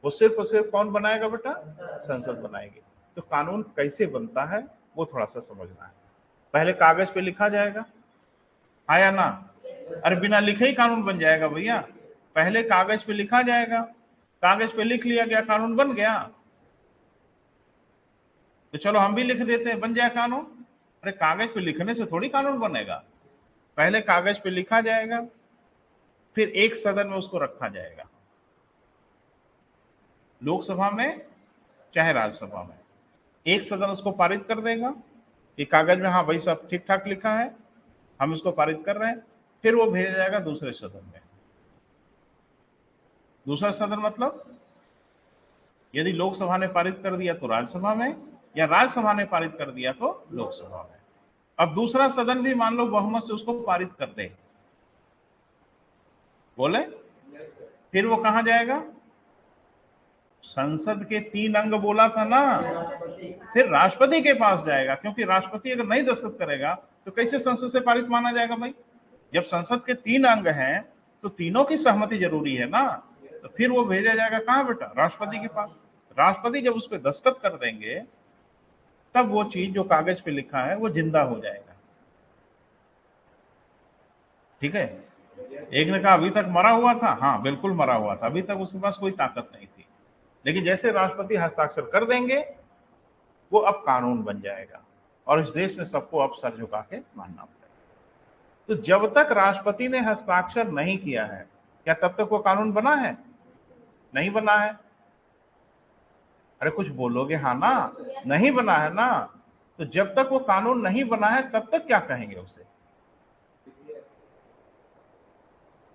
वो सिर्फ और सिर्फ कौन बनाएगा बेटा? संसद बनाएगी। तो कानून कैसे बनता है वो थोड़ा सा समझना है। पहले कागज पे लिखा जाएगा, हाँ या ना? अरे बिना लिखे ही कानून बन जाएगा भैया। पहले कागज पे लिखा जाएगा, कागज पे लिख लिया गया, कानून बन गया। तो चलो हम भी लिख देते हैं, बन जाए कानून। अरे कागज पे लिखने से थोड़ी कानून बनेगा। पहले कागज पे लिखा जाएगा, फिर एक सदन में उसको रखा जाएगा, लोकसभा में चाहे राज्यसभा में। एक सदन उसको पारित कर देगा कि कागज में हाँ भाई सब ठीक ठाक लिखा है, हम इसको पारित कर रहे हैं। फिर वो भेजा जाएगा दूसरे सदन में। दूसरा सदन मतलब यदि लोकसभा ने पारित कर दिया तो राज्यसभा में, या राज्यसभा ने पारित कर दिया तो लोकसभा में। अब दूसरा सदन भी मान लो बहुमत से उसको पारित कर दे, बोले, फिर वो कहां जाएगा? संसद के 3 अंग बोला था ना, फिर राष्ट्रपति के पास जाएगा। क्योंकि राष्ट्रपति अगर नहीं दस्तखत करेगा तो कैसे संसद से पारित माना जाएगा भाई? जब संसद के 3 अंग हैं तो तीनों की सहमति जरूरी है ना। तो फिर वो भेजा जाएगा कहां बेटा? राष्ट्रपति के पास। राष्ट्रपति जब उस पर दस्तखत कर देंगे तब वो चीज जो कागज पे लिखा है वो जिंदा हो जाएगा। ठीक है? एक ने कहा अभी तक मरा हुआ था। हाँ बिल्कुल मरा हुआ था, अभी तक उसके पास कोई ताकत नहीं थी। लेकिन जैसे राष्ट्रपति हस्ताक्षर कर देंगे वो अब कानून बन जाएगा, और इस देश में सबको अब सर झुका के मानना पड़ेगा। तो जब तक राष्ट्रपति ने हस्ताक्षर नहीं किया है, क्या तब तक वो कानून बना है? नहीं बना है। अरे कुछ बोलोगे हाँ ना? नहीं बना है ना। तो जब तक वो कानून नहीं बना है तब तक क्या कहेंगे उसे?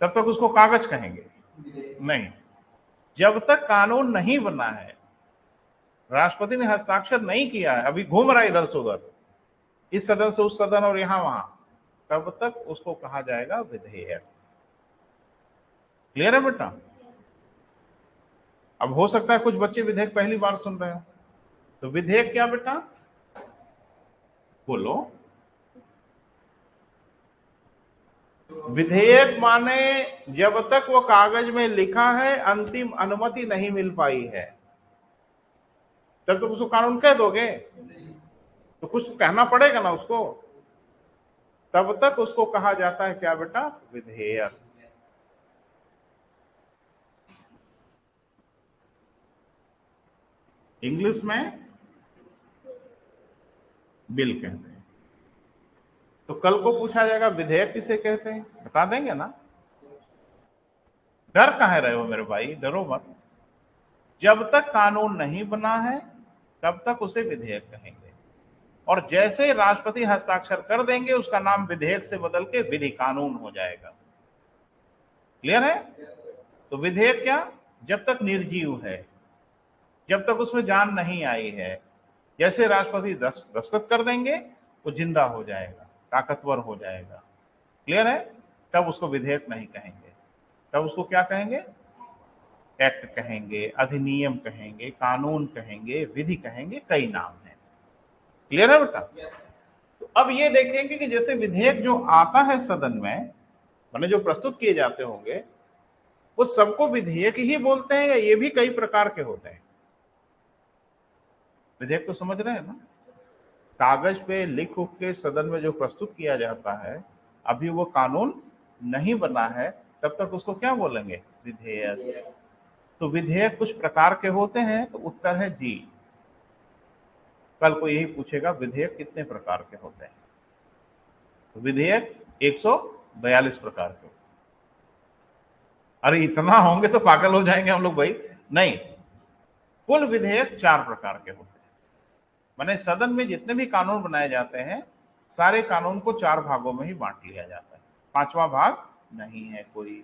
तब तक उसको कागज कहेंगे? नहीं। जब तक कानून नहीं बना है, राष्ट्रपति ने हस्ताक्षर नहीं किया है, अभी घूम रहा है इधर से उधर, इस सदन से उस सदन और यहां वहां, तब तक उसको कहा जाएगा विधेयक। क्लियर है बेटा? अब हो सकता है कुछ बच्चे विधेयक पहली बार सुन रहे हो, तो विधेयक क्या बेटा? बोलो। विधेयक माने जब तक वो कागज में लिखा है, अंतिम अनुमति नहीं मिल पाई है, तब तक उसको कानून कह दोगे? तो कुछ कहना पड़ेगा ना उसको। तब तक उसको कहा जाता है क्या बेटा? विधेयक। इंग्लिश में बिल कहते हैं। तो कल को पूछा जाएगा विधेयक किसे कहते हैं, बता देंगे ना? डर काहे रहे हो मेरे भाई? डरो मत। जब तक कानून नहीं बना है तब तक उसे विधेयक कहेंगे, और जैसे राष्ट्रपति हस्ताक्षर कर देंगे उसका नाम विधेयक से बदल के विधि कानून हो जाएगा। क्लियर है? तो विधेयक क्या, जब तक निर्जीव है, जब तक उसमें जान नहीं आई है, जैसे राष्ट्रपति दस्तखत कर देंगे वो जिंदा हो जाएगा, ताकतवर हो जाएगा। क्लियर है? तब उसको विधेयक नहीं कहेंगे, तब उसको क्या कहेंगे? एक्ट कहेंगे, अधिनियम कहेंगे, कानून कहेंगे, विधि कहेंगे, कई नाम हैं। क्लियर है बेटा? तो अब ये देखेंगे कि जैसे विधेयक जो आता है सदन में, माने जो प्रस्तुत किए जाते होंगे, वो सबको विधेयक ही बोलते हैं या ये भी कई प्रकार के होते हैं? विधेयक तो समझ रहे हैं ना? कागज पे लिख उख के सदन में जो प्रस्तुत किया जाता है, अभी वो कानून नहीं बना है, तब तक उसको क्या बोलेंगे? विधेयक। तो विधेयक कुछ प्रकार के होते हैं, तो उत्तर है जी। कल को यही पूछेगा विधेयक कितने प्रकार के होते हैं, तो विधेयक 142 प्रकार के। अरे इतना होंगे तो पागल हो जाएंगे हम लोग भाई। नहीं, कुल विधेयक 4 प्रकार के होते हैं। माने सदन में जितने भी कानून बनाए जाते हैं, सारे कानून को 4 भागों में ही बांट लिया जाता है, 5वां भाग नहीं है कोई।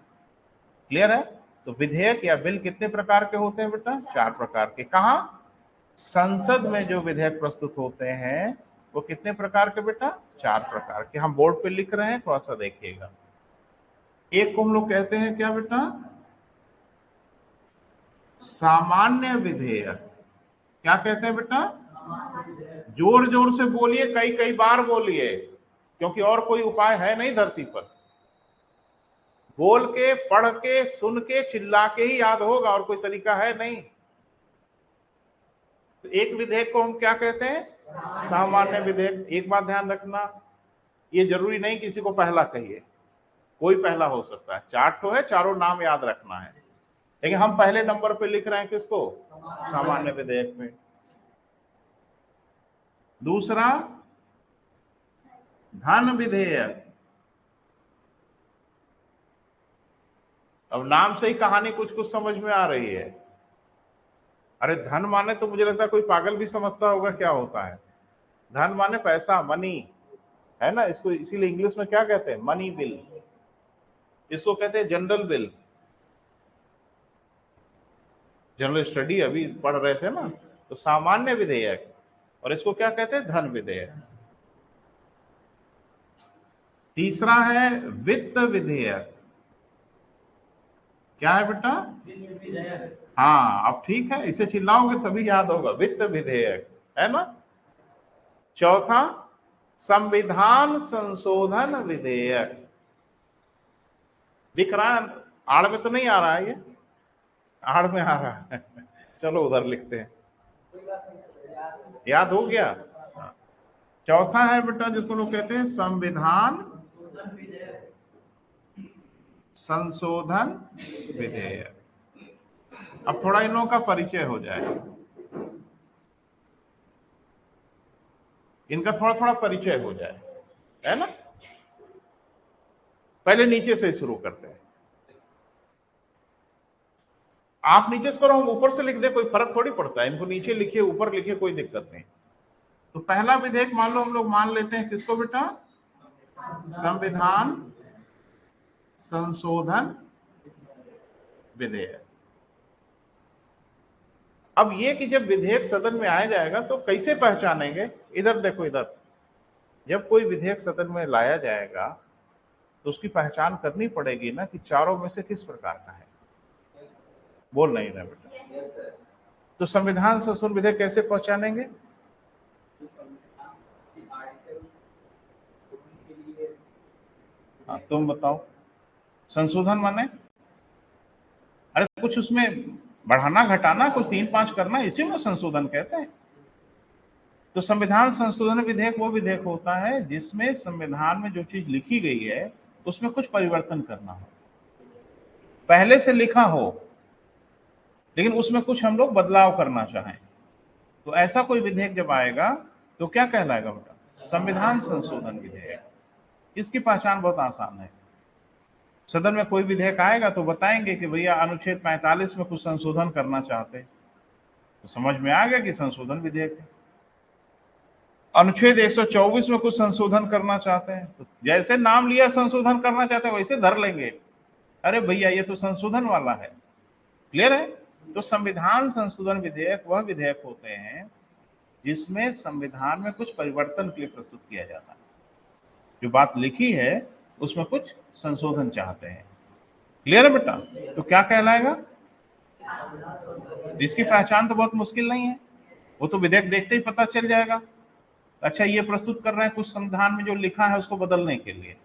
क्लियर है? तो विधेयक या बिल कितने प्रकार के होते हैं बेटा? 4 प्रकार के। कहां? संसद में जो विधेयक प्रस्तुत होते हैं वो कितने प्रकार के बेटा? 4 प्रकार के। हम बोर्ड पे लिख रहे हैं, थोड़ा सा देखिएगा। एक को हम लोग कहते हैं क्या बेटा? सामान्य विधेयक। क्या कहते हैं बेटा? जोर जोर से बोलिए, कई कई बार बोलिए, क्योंकि और कोई उपाय है नहीं धरती पर। बोल के, पढ़ के, सुन के, चिल्ला के ही याद होगा, और कोई तरीका है नहीं। तो एक विधेयक को हम क्या कहते हैं? सामान्य विधेयक। एक बात ध्यान रखना, ये जरूरी नहीं किसी को पहला कहिए, कोई पहला हो सकता है। 4 तो है, चारों नाम याद रखना है, लेकिन हम पहले नंबर पे लिख रहे हैं किसको? सामान्य विधेयक में। दूसरा, धन विधेयक। अब नाम से ही कहानी कुछ कुछ समझ में आ रही है। अरे धन माने तो मुझे लगता है कोई पागल भी समझता होगा क्या होता है। धन माने पैसा, मनी, है ना? इसको इसीलिए इंग्लिश में क्या कहते हैं? Money bill. इसको कहते हैं जनरल बिल। जनरल स्टडी अभी पढ़ रहे थे ना, तो सामान्य विधेयक, और इसको क्या कहते हैं? धन विधेयक। तीसरा है वित्त विधेयक। क्या है बेटा? हाँ, अब ठीक है, इसे चिल्लाओगे तभी याद होगा। वित्त विधेयक, है ना? चौथा, संविधान संशोधन विधेयक। दिख रहा है? आड़ में तो नहीं आ रहा है ये? आड़ में आ रहा है। चलो उधर लिखते हैं, याद हो गया? चौथा है बेटा जिसको लोग कहते हैं संविधान संशोधन विधेयक। अब थोड़ा इन लोगों का परिचय हो जाए, इनका थोड़ा थोड़ा परिचय हो जाए, है ना? पहले नीचे से शुरू करते हैं। आप नीचे से करो, हम ऊपर से लिख दे, कोई फर्क थोड़ी पड़ता है। इनको नीचे लिखिए, ऊपर लिखिए, कोई दिक्कत नहीं। तो पहला विधेयक मान लो, हम लोग मान लेते हैं किसको बेटा? संविधान संशोधन विधेयक। अब ये कि जब विधेयक सदन में आया जाएगा तो कैसे पहचानेंगे? इधर देखो, इधर जब कोई विधेयक सदन में लाया जाएगा तो उसकी पहचान करनी पड़ेगी ना कि चारों में से किस प्रकार का है। बोल नहीं रहे बेटा? तो संविधान संशोधन विधेयक कैसे पहचानेंगे? हाँ, तुम बताओ। संशोधन माने? अरे कुछ उसमें बढ़ाना घटाना, कुछ 3-5 करना, इसी में संशोधन कहते हैं। तो संविधान संशोधन विधेयक वो विधेयक होता है जिसमें संविधान में जो चीज लिखी गई है उसमें कुछ परिवर्तन करना हो, पहले से लिखा हो लेकिन उसमें कुछ हम लोग बदलाव करना चाहें, तो ऐसा कोई विधेयक जब आएगा तो क्या कहलाएगा बेटा? संविधान संशोधन विधेयक। इसकी पहचान बहुत आसान है। सदन में कोई विधेयक आएगा तो बताएंगे कि भैया अनुच्छेद 45 में कुछ संशोधन करना चाहते, तो समझ में आ गया कि संशोधन विधेयक है। अनुच्छेद 124 में कुछ संशोधन करना चाहते हैं, तो जैसे नाम लिया संशोधन करना चाहते हैं वैसे धर लेंगे, अरे भैया ये तो संशोधन वाला है, क्लियर है। तो संविधान संशोधन विधेयक वह विधेयक होते हैं जिसमें संविधान में कुछ परिवर्तन के लिए प्रस्तुत किया जाता है, जो बात लिखी है उसमें कुछ संशोधन चाहते हैं, क्लियर है बेटा। तो क्या कहलाएगा, जिसकी पहचान तो बहुत मुश्किल नहीं है, वो तो विधेयक देखते ही पता चल जाएगा। अच्छा ये प्रस्तुत कर रहे हैं कुछ संविधान में जो लिखा है उसको बदलने के लिए,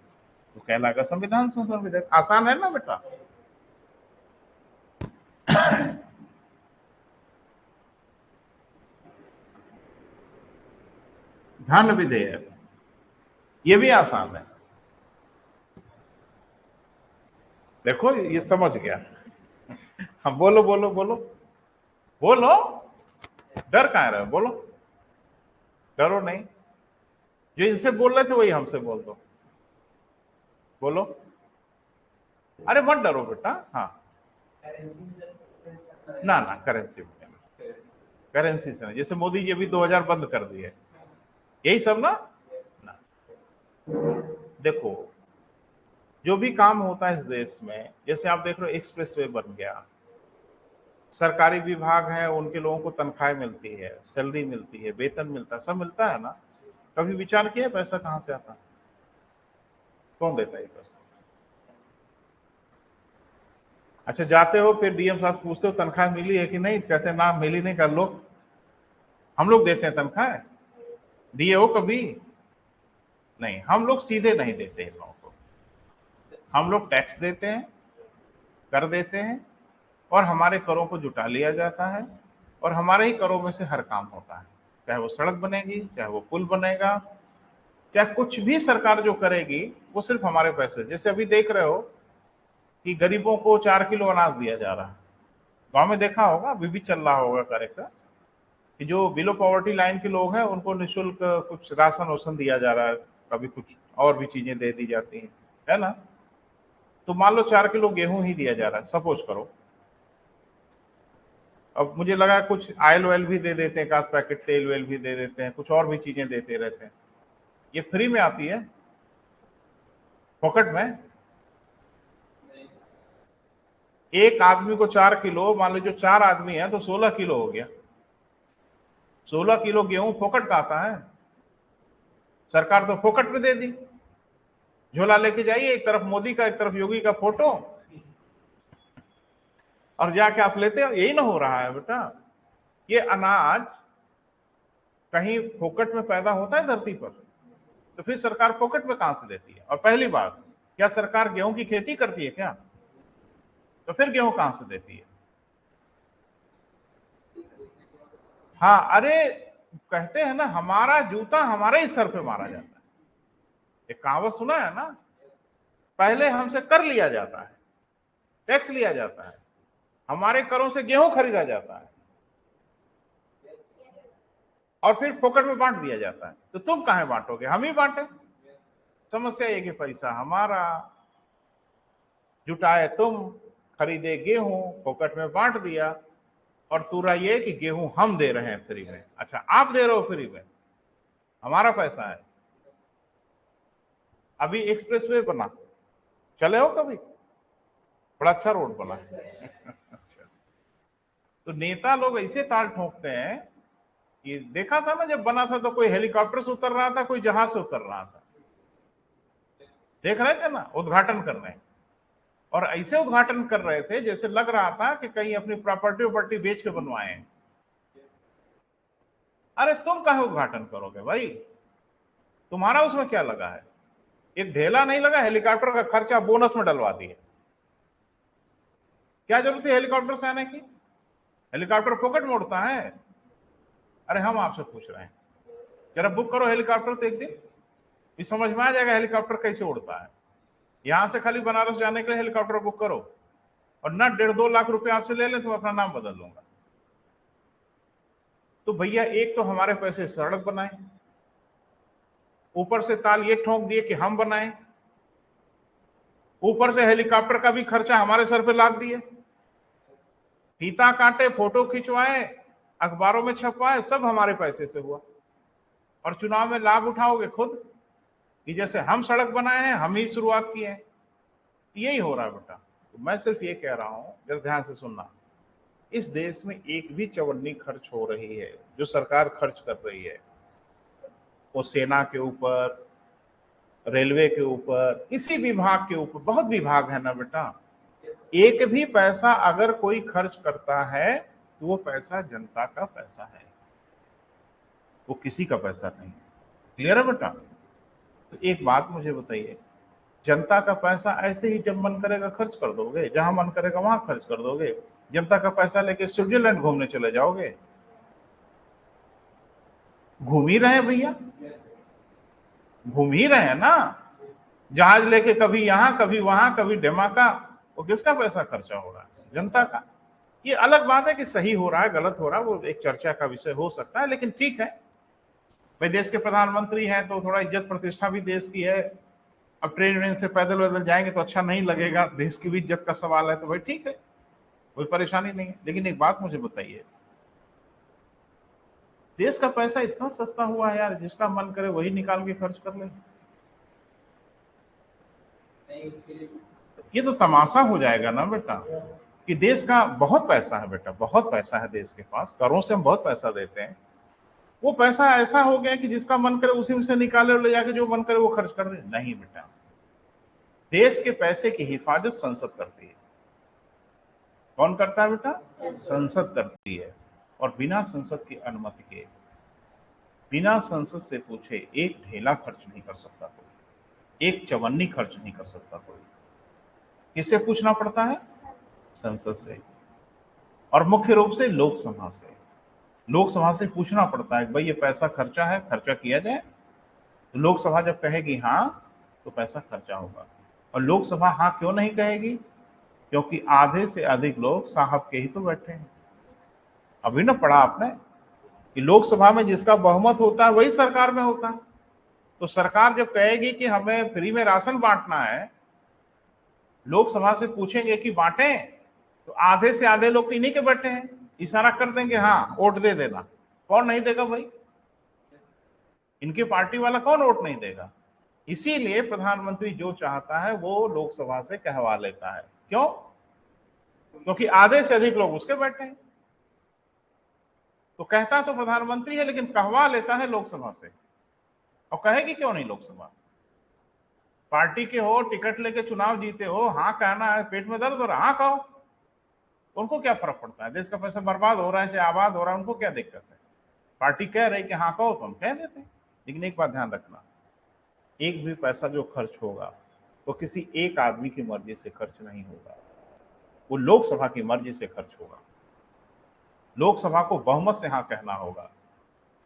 तो कहलाएगा संविधान संशोधन विधेयक। आसान है ना बेटा। धन विधेयक, ये भी आसान है। देखो ये समझ गया। हाँ बोलो बोलो बोलो बोलो, डर कहाँ रहे हो, बोलो, डरो नहीं। जो इनसे बोल रहे थे वही हमसे बोल दो, बोलो। अरे मत डरो बेटा। हाँ ना ना, करेंसी में, करेंसी से नहीं, जैसे मोदी जी अभी 2000 बंद कर दिए, यही सब ना। देखो जो भी काम होता है इस देश में, जैसे आप देख रहे हो एक्सप्रेस वे बन गया, सरकारी विभाग है उनके लोगों को तनख्वाह मिलती है, सैलरी मिलती है, वेतन मिलता है, सब मिलता है ना। कभी विचार किया पैसा कहाँ से आता है, कौन देता है ये पैसा? अच्छा जाते हो फिर डीएम साहब पूछते हो तनख्वाह मिली है कि नहीं, कहते ना मिली नहीं, कर लो। हम लोग देते हैं तनख्वाह, दिए हो कभी? नहीं, हम लोग सीधे नहीं देते इन लोगों को, हम लोग टैक्स देते हैं, कर देते हैं, और हमारे करों को जुटा लिया जाता है, और हमारे ही करों में से हर काम होता है, चाहे वो सड़क बनेगी, चाहे वो पुल बनेगा, चाहे कुछ भी सरकार जो करेगी वो सिर्फ हमारे पैसे। जैसे अभी देख रहे हो कि गरीबों को 4 किलो अनाज दिया जा रहा है, गांव में देखा होगा, अभी भी चल रहा होगा कार्यक्रम, कि जो बिलो पॉवर्टी लाइन के लोग हैं उनको निःशुल्क कुछ राशन वासन दिया जा रहा है, कभी कुछ और भी चीजें दे दी जाती हैं, है ना। तो मान लो 4 किलो गेहूं ही दिया जा रहा है, सपोज करो। अब मुझे लगा कुछ ऑयल ऑयल भी दे देते हैं, एक आध पैकेट तेल वेल भी दे देते हैं, कुछ और भी चीजें देते रहते हैं। ये फ्री में आती है, पॉकेट में। एक आदमी को 4 किलो, मान लो जो 4 आदमी है तो 16 किलो हो गया। 16 किलो गेहूं फोकट का आता है, सरकार तो फोकट में दे दी। झोला लेके जाइए, एक तरफ मोदी का एक तरफ योगी का फोटो, और जाके आप लेते हो। यही ना हो रहा है बेटा। ये अनाज कहीं फोकट में पैदा होता है धरती पर, तो फिर सरकार फोकट में कहां से देती है? और पहली बात, क्या सरकार गेहूं की खेती करती है क्या? तो फिर गेहूं कहां से देती है? हाँ अरे कहते हैं ना, हमारा जूता हमारे ही सर पे मारा जाता है। एक कहावत सुना है ना, पहले हमसे कर लिया जाता है, टैक्स लिया जाता है, हमारे करों से गेहूं खरीदा जाता है, और फिर फोकट में बांट दिया जाता है। तो तुम कहां बांटोगे? हम ही बांटे। समस्या ये कि पैसा हमारा, जुटाए तुम, खरीदे गेहूं, फोकट में बांट दिया, और पूरा ये कि गेहूं हम दे रहे हैं फ्री में। अच्छा आप दे रहे हो फ्री में, हमारा पैसा है। अभी एक्सप्रेसवे बना, चले हो कभी? बड़ा अच्छा रोड बना। अच्छा। तो नेता लोग ऐसे ताल ठोकते हैं कि देखा था ना, जब बना था तो कोई हेलीकॉप्टर से उतर रहा था, कोई जहाज से उतर रहा था, देख रहे थे ना, उद्घाटन कर रहे हैं। और ऐसे उद्घाटन कर रहे थे जैसे लग रहा था कि कहीं अपनी प्रॉपर्टी वॉपर्टी बेच के बनवाए हैं। अरे तुम कहाँ उद्घाटन करोगे भाई, तुम्हारा उसमें क्या लगा है? एक ढेला नहीं लगा, हेलीकॉप्टर का खर्चा बोनस में डलवा दिए। क्या जरूरत है हेलीकॉप्टर से आने की? हेलीकॉप्टर पॉकेट में उड़ता है। अरे हम आपसे पूछ रहे हैं, जरा बुक करो हेलीकॉप्टर, तो एक दिन भी समझ में आ जाएगा हेलीकॉप्टर कैसे उड़ता है। यहां से खाली बनारस जाने के लिए हेलीकॉप्टर बुक करो, और ना 1.5-2 लाख रुपए आपसे ले लें तो अपना नाम बदल लूंगा। तो भैया एक तो हमारे पैसे सड़क बनाए, ऊपर से ताल ये ठोक दिए कि हम बनाए, ऊपर से हेलीकॉप्टर का भी खर्चा हमारे सर पे लाद दिए, फीता काटे, फोटो खिंचवाए, अखबारों में छपवाए, सब हमारे पैसे से हुआ। और चुनाव में लाभ उठाओगे खुद, कि जैसे हम सड़क बनाए हैं, हम ही शुरुआत किए हैं। यही हो रहा है बेटा। तो मैं सिर्फ ये कह रहा हूं, जरा ध्यान से सुनना, इस देश में एक भी चवन्नी खर्च हो रही है जो सरकार खर्च कर रही है, वो सेना के ऊपर, रेलवे के ऊपर, किसी विभाग के ऊपर, बहुत विभाग है ना बेटा, एक भी पैसा अगर कोई खर्च करता है तो वो पैसा जनता का पैसा है, वो किसी का पैसा नहीं है। क्लियर है बेटा? तो एक बात मुझे बताइए, जनता का पैसा ऐसे ही जब मन करेगा खर्च कर दोगे, जहां मन करेगा वहां खर्च कर दोगे? जनता का पैसा लेके स्विट्जरलैंड घूमने चले जाओगे? घूम ही रहे हैं भैया, घूम ही रहे हैं ना, जहाज लेके कभी यहां कभी वहां कभी धमाका, वो किसका पैसा खर्चा हो रहा है? जनता का। ये अलग बात है कि सही हो रहा है गलत हो रहा है, वो एक चर्चा का विषय हो सकता है, लेकिन ठीक है भाई, देश के प्रधानमंत्री हैं तो थोड़ा इज्जत प्रतिष्ठा भी देश की है। अब ट्रेन वेन से पैदल वैदल जाएंगे तो अच्छा नहीं लगेगा, देश की भी इज्जत का सवाल है, तो भाई ठीक है, कोई परेशानी नहीं है। लेकिन एक बात मुझे बताइए, देश का पैसा इतना सस्ता हुआ है यार, जिसका मन करे वही निकाल के खर्च कर ले। ये तो तमाशा हो जाएगा ना बेटा, कि देश का बहुत पैसा है बेटा, बहुत पैसा है देश के पास, करों से हम बहुत पैसा देते हैं, वो पैसा ऐसा हो गया कि जिसका मन करे उसी में से निकाले और ले जाके जो मन करे वो खर्च कर दे। नहीं बेटा, देश के पैसे की हिफाजत संसद करती है। कौन करता है बेटा? संसद करती है। और बिना संसद की अनुमति के, बिना संसद से पूछे एक ढेला खर्च नहीं कर सकता कोई, एक चवन्नी खर्च नहीं कर सकता कोई। किससे पूछना पड़ता है? संसद से, और मुख्य रूप से लोकसभा से। लोकसभा से पूछना पड़ता है कि भाई ये पैसा खर्चा है, खर्चा किया जाए। तो लोकसभा जब कहेगी हाँ तो पैसा खर्चा होगा। और लोकसभा हाँ क्यों नहीं कहेगी? क्योंकि आधे से अधिक लोग साहब के ही तो बैठे हैं। अभी ना पढ़ा आपने कि लोकसभा में जिसका बहुमत होता है वही सरकार में होता है। तो सरकार जब कहेगी कि हमें फ्री में राशन बांटना है, लोकसभा से पूछेंगे कि बांटे, तो आधे से आधे लोग तो इन्हीं के बैठे हैं, इशारा कर देंगे हाँ वोट दे देना। कौन नहीं देगा भाई? इनकी पार्टी वाला कौन वोट नहीं देगा? इसीलिए प्रधानमंत्री जो चाहता है वो लोकसभा से कहवा लेता है। क्यों? क्योंकि आधे से अधिक लोग उसके बैठे हैं। तो कहता तो प्रधानमंत्री है, लेकिन कहवा लेता है लोकसभा से। और कहेगी क्यों नहीं लोकसभा? पार्टी के हो, टिकट लेके चुनाव जीते हो, हाँ कहना है, पेट में दर्द हो रहा हाँ कहो, उनको क्या फर्क पड़ता है? देश का पैसा बर्बाद हो रहा है चाहे आबाद हो रहा है, उनको क्या दिक्कत है? पार्टी कह रही कि हाँ कहो तो हम कह देते हैं। लेकिन एक बात ध्यान रखना, एक भी पैसा जो खर्च होगा वो किसी एक आदमी की मर्जी से खर्च नहीं होगा, वो लोकसभा की मर्जी से खर्च होगा। लोकसभा को बहुमत से हाँ कहना होगा,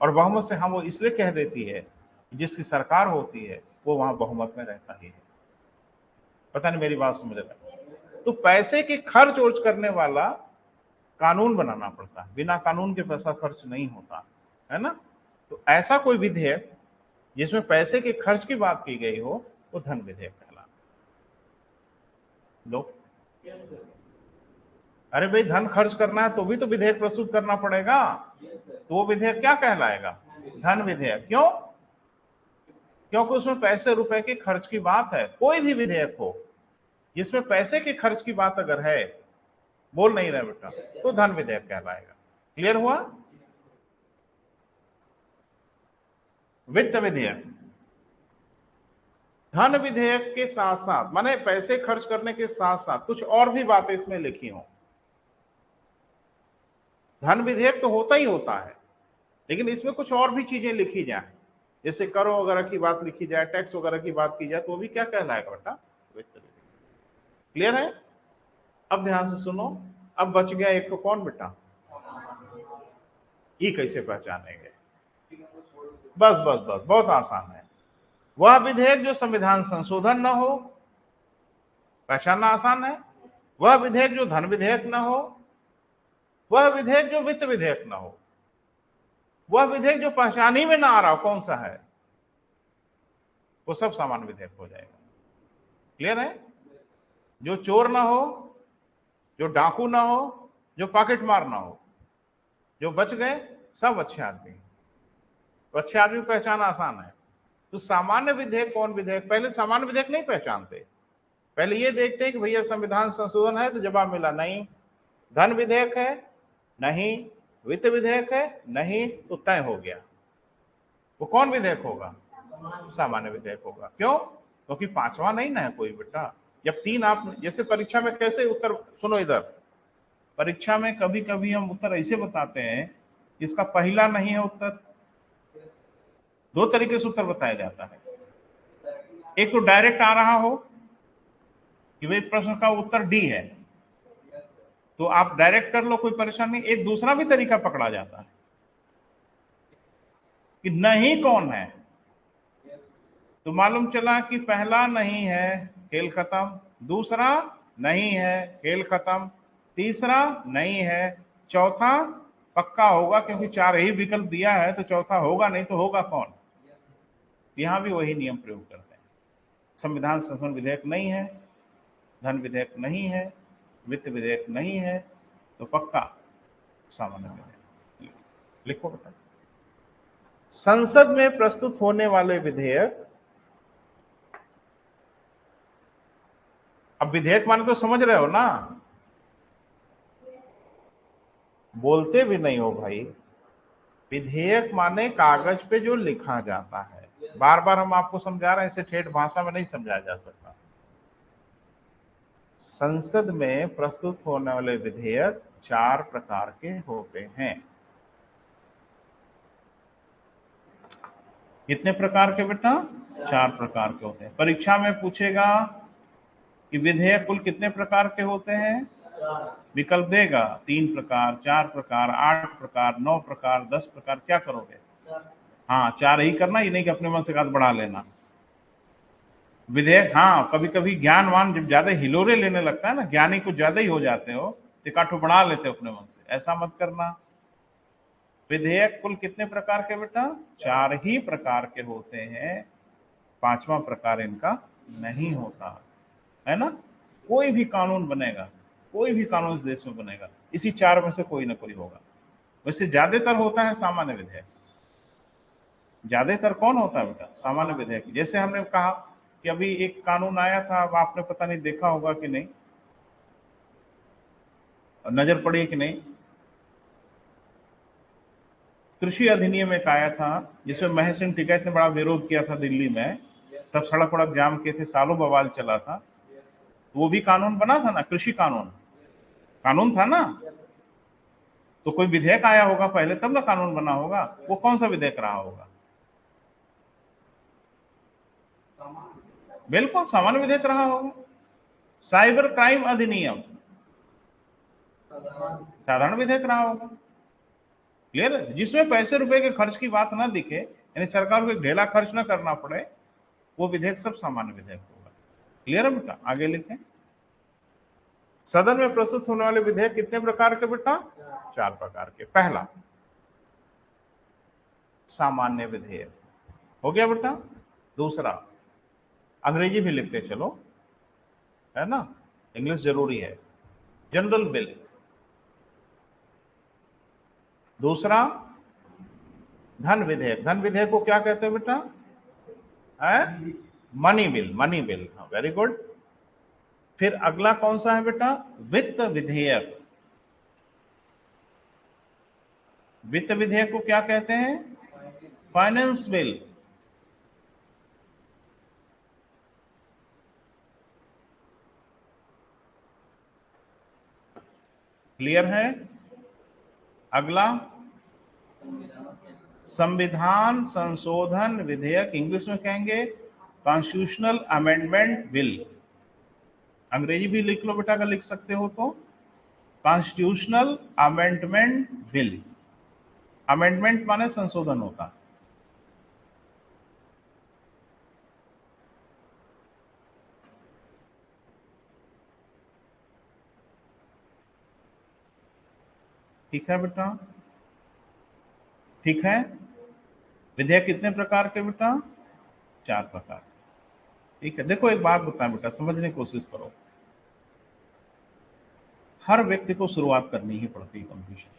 और बहुमत से हाँ वो इसलिए कह देती है कि जिसकी सरकार होती है वो वहां बहुमत में रहता ही है। पता नहीं मेरी बात समझ रहा है? तो पैसे के खर्च वर्च करने वाला कानून बनाना पड़ता है, बिना कानून के पैसा खर्च नहीं होता है ना। तो ऐसा कोई विधेयक जिसमें पैसे के खर्च की बात की गई हो वो धन विधेयक कहलाता। लो, अरे भाई धन खर्च करना है तो भी तो विधेयक प्रस्तुत करना पड़ेगा, तो वो विधेयक क्या कहलाएगा? धन विधेयक। क्यों? क्योंकि उसमें पैसे रुपए के खर्च की बात है। कोई भी विधेयक हो जिसमें पैसे के खर्च की बात अगर है, बोल नहीं रहे बेटा, तो धन विधेयक कहलाएगा। क्लियर हुआ? वित्त विधेयक, धन विधेयक के साथ साथ, माने पैसे खर्च करने के साथ साथ कुछ और भी बातें इसमें लिखी हो। धन विधेयक तो होता ही होता है, लेकिन इसमें कुछ और भी चीजें लिखी जाए, जैसे करों वगैरह की बात लिखी जाए, टैक्स वगैरह की बात की जाए, तो वो भी क्या कहलाएगा बेटा? वित्त विधेयक। क्लियर है? अब ध्यान से सुनो, अब बच गया एक तो कौन बेटा? ये कैसे पहचानेंगे? बस बस बस, बहुत आसान है। वह विधेयक जो संविधान संशोधन न हो, पहचानना आसान है। वह विधेयक जो धन विधेयक न हो, वह विधेयक जो वित्त विधेयक न हो, वह विधेयक जो पहचान ही में ना आ रहा हो कौन सा है, वो सब सामान्य विधेयक हो जाएगा। क्लियर है? जो चोर ना हो, जो डाकू ना हो, जो पॉकेट मार ना हो, जो बच गए सब अच्छे आदमी। तो अच्छे आदमी पहचान आसान है। तो सामान्य विधेयक कौन विधेयक? पहले सामान्य विधेयक नहीं पहचानते, पहले ये देखते हैं कि भैया संविधान संशोधन है, तो जवाब मिला नहीं। धन विधेयक है, नहीं। वित्त विधेयक है, नहीं। तो तय हो गया वो कौन विधेयक होगा, सामान्य विधेयक होगा। क्यों? क्योंकि पांचवा नहीं ना है कोई बेटा। जब तीन आप जैसे परीक्षा में कैसे उत्तर, सुनो इधर, परीक्षा में कभी कभी हम उत्तर ऐसे बताते हैं, इसका पहला नहीं है उत्तर। दो तरीके से उत्तर बताया जाता है। एक तो डायरेक्ट आ रहा हो कि भाई प्रश्न का उत्तर डी है, तो आप डायरेक्ट कर लो, कोई परेशानी नहीं। एक दूसरा भी तरीका पकड़ा जाता है कि नहीं कौन है, तो मालूम चला कि पहला नहीं है, खेल खत्म। दूसरा नहीं है, खेल खत्म। तीसरा नहीं है, चौथा पक्का होगा, क्योंकि चार ही विकल्प दिया है, तो चौथा होगा नहीं, तो होगा कौन। यहां भी वही नियम प्रयोग करते हैं। संविधान संशोधन विधेयक नहीं है, धन विधेयक नहीं है, वित्त विधेयक नहीं है, तो पक्का सामान्य विधेयक। लिखो बेटा। संसद में प्रस्तुत होने वाले विधेयक, अब विधेयक माने तो समझ रहे हो ना, बोलते भी नहीं हो भाई। विधेयक माने कागज पे जो लिखा जाता है। बार बार हम आपको समझा रहे हैं, इसे ठेठ भाषा में नहीं समझाया जा सकता। संसद में प्रस्तुत होने वाले विधेयक चार प्रकार के होते हैं। कितने प्रकार के बेटा? चार प्रकार के होते हैं। परीक्षा में पूछेगा कि विधेयक कुल कितने प्रकार के होते हैं, विकल्प देगा 3 प्रकार, 4 प्रकार, 8 प्रकार, 9 प्रकार, 10 प्रकार। क्या करोगे? हाँ, 4 ही करना, ये नहीं कि अपने मन से बात बढ़ा लेना। विधेयक, हाँ, कभी कभी ज्ञानवान जब ज्यादा हिलोरे लेने लगता है ना, ज्ञानी कुछ ज्यादा ही हो जाते हो, तो काठो बढ़ा लेते हो अपने मन से, ऐसा मत करना। विधेयक कुल कितने प्रकार के बेटा? 4 ही प्रकार के होते हैं, पांचवा प्रकार इनका नहीं होता है ना। कोई भी कानून बनेगा, कोई भी कानून इस देश में बनेगा, इसी 4 में से कोई ना कोई होगा। वैसे ज्यादातर होता है सामान्य विधेयक। ज्यादातर कौन होता है बेटा? सामान्य विधेयक। जैसे हमने कहा कि अभी एक कानून आया था, अब आपने पता नहीं देखा होगा कि नहीं, नजर पड़ी कि नहीं, कृषि अधिनियम एक आया था, जिसमें महेश सिंह टिकैत ने बड़ा विरोध किया था दिल्ली में, सब सड़क वड़क जाम किए थे, सालों बवाल चला था। वो भी कानून बना था ना, कृषि कानून, कानून था ना। तो कोई विधेयक आया होगा पहले, तब ना कानून बना होगा। वो कौन सा विधेयक रहा होगा? बिल्कुल सामान्य विधेयक रहा होगा। साइबर क्राइम अधिनियम साधारण विधेयक रहा होगा। क्लियर है? जिसमें पैसे रुपए के खर्च की बात ना दिखे, यानी सरकार को ढेला खर्च ना करना पड़े, वो विधेयक सब सामान्य विधेयक होगा। क्लियर है बेटा? आगे लिखें। सदन में प्रस्तुत होने वाले विधेयक कितने प्रकार के बेटा? 4 प्रकार के। पहला सामान्य विधेयक हो गया बेटा। दूसरा, अंग्रेजी भी लिखते चलो, है ना, इंग्लिश जरूरी है, जनरल बिल। दूसरा धन विधेयक। धन विधेयक को क्या कहते हैं बेटा? है money bill, money bill. Very good. फिर अगला कौन सा है बेटा? वित्त विधेयक। वित्त विधेयक को क्या कहते हैं? Finance bill. क्लियर है? अगला संविधान संशोधन विधेयक, इंग्लिश में कहेंगे कॉन्स्टिट्यूशनल अमेंडमेंट बिल। अंग्रेजी भी लिख लो बेटा अगर लिख सकते हो तो, कॉन्स्टिट्यूशनल अमेंडमेंट बिल। अमेंडमेंट माने संशोधन होता। ठीक है बेटा? ठीक है। विधेयक कितने प्रकार के बेटा? 4 प्रकार। ठीक है। देखो एक बात बताएं बेटा, समझने की कोशिश करो। हर व्यक्ति को शुरुआत करनी ही पड़ती है कंपटीशन।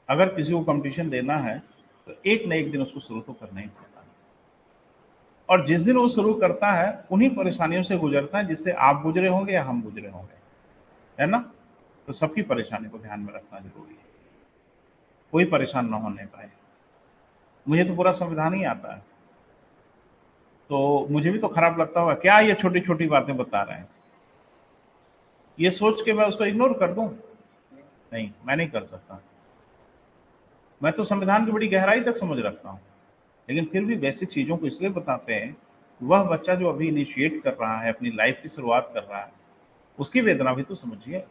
अगर किसी को कंपटीशन देना है, तो एक न एक दिन उसको शुरू तो करना ही पड़ता है। और जिस दिन वो शुरू करता है उन्हीं परेशानियों से गुजरता है जिससे आप गुजरे होंगे या हम गुजरे होंगे, है ना। तो सबकी परेशानी को ध्यान में रखना जरूरी है, कोई परेशान ना होने पाए। मुझे तो पूरा संविधान ही आता है, तो मुझे भी तो खराब लगता होगा क्या ये छोटी छोटी बातें बता रहे हैं, ये सोच के मैं उसको इग्नोर कर दूं? नहीं, मैं नहीं कर सकता। मैं तो संविधान की बड़ी गहराई तक समझ रखता हूँ, लेकिन फिर भी बेसिक चीज़ों को इसलिए बताते हैं, वह बच्चा जो अभी इनिशिएट कर रहा है, अपनी लाइफ की शुरुआत कर रहा है, उसकी वेदना भी तो समझिए,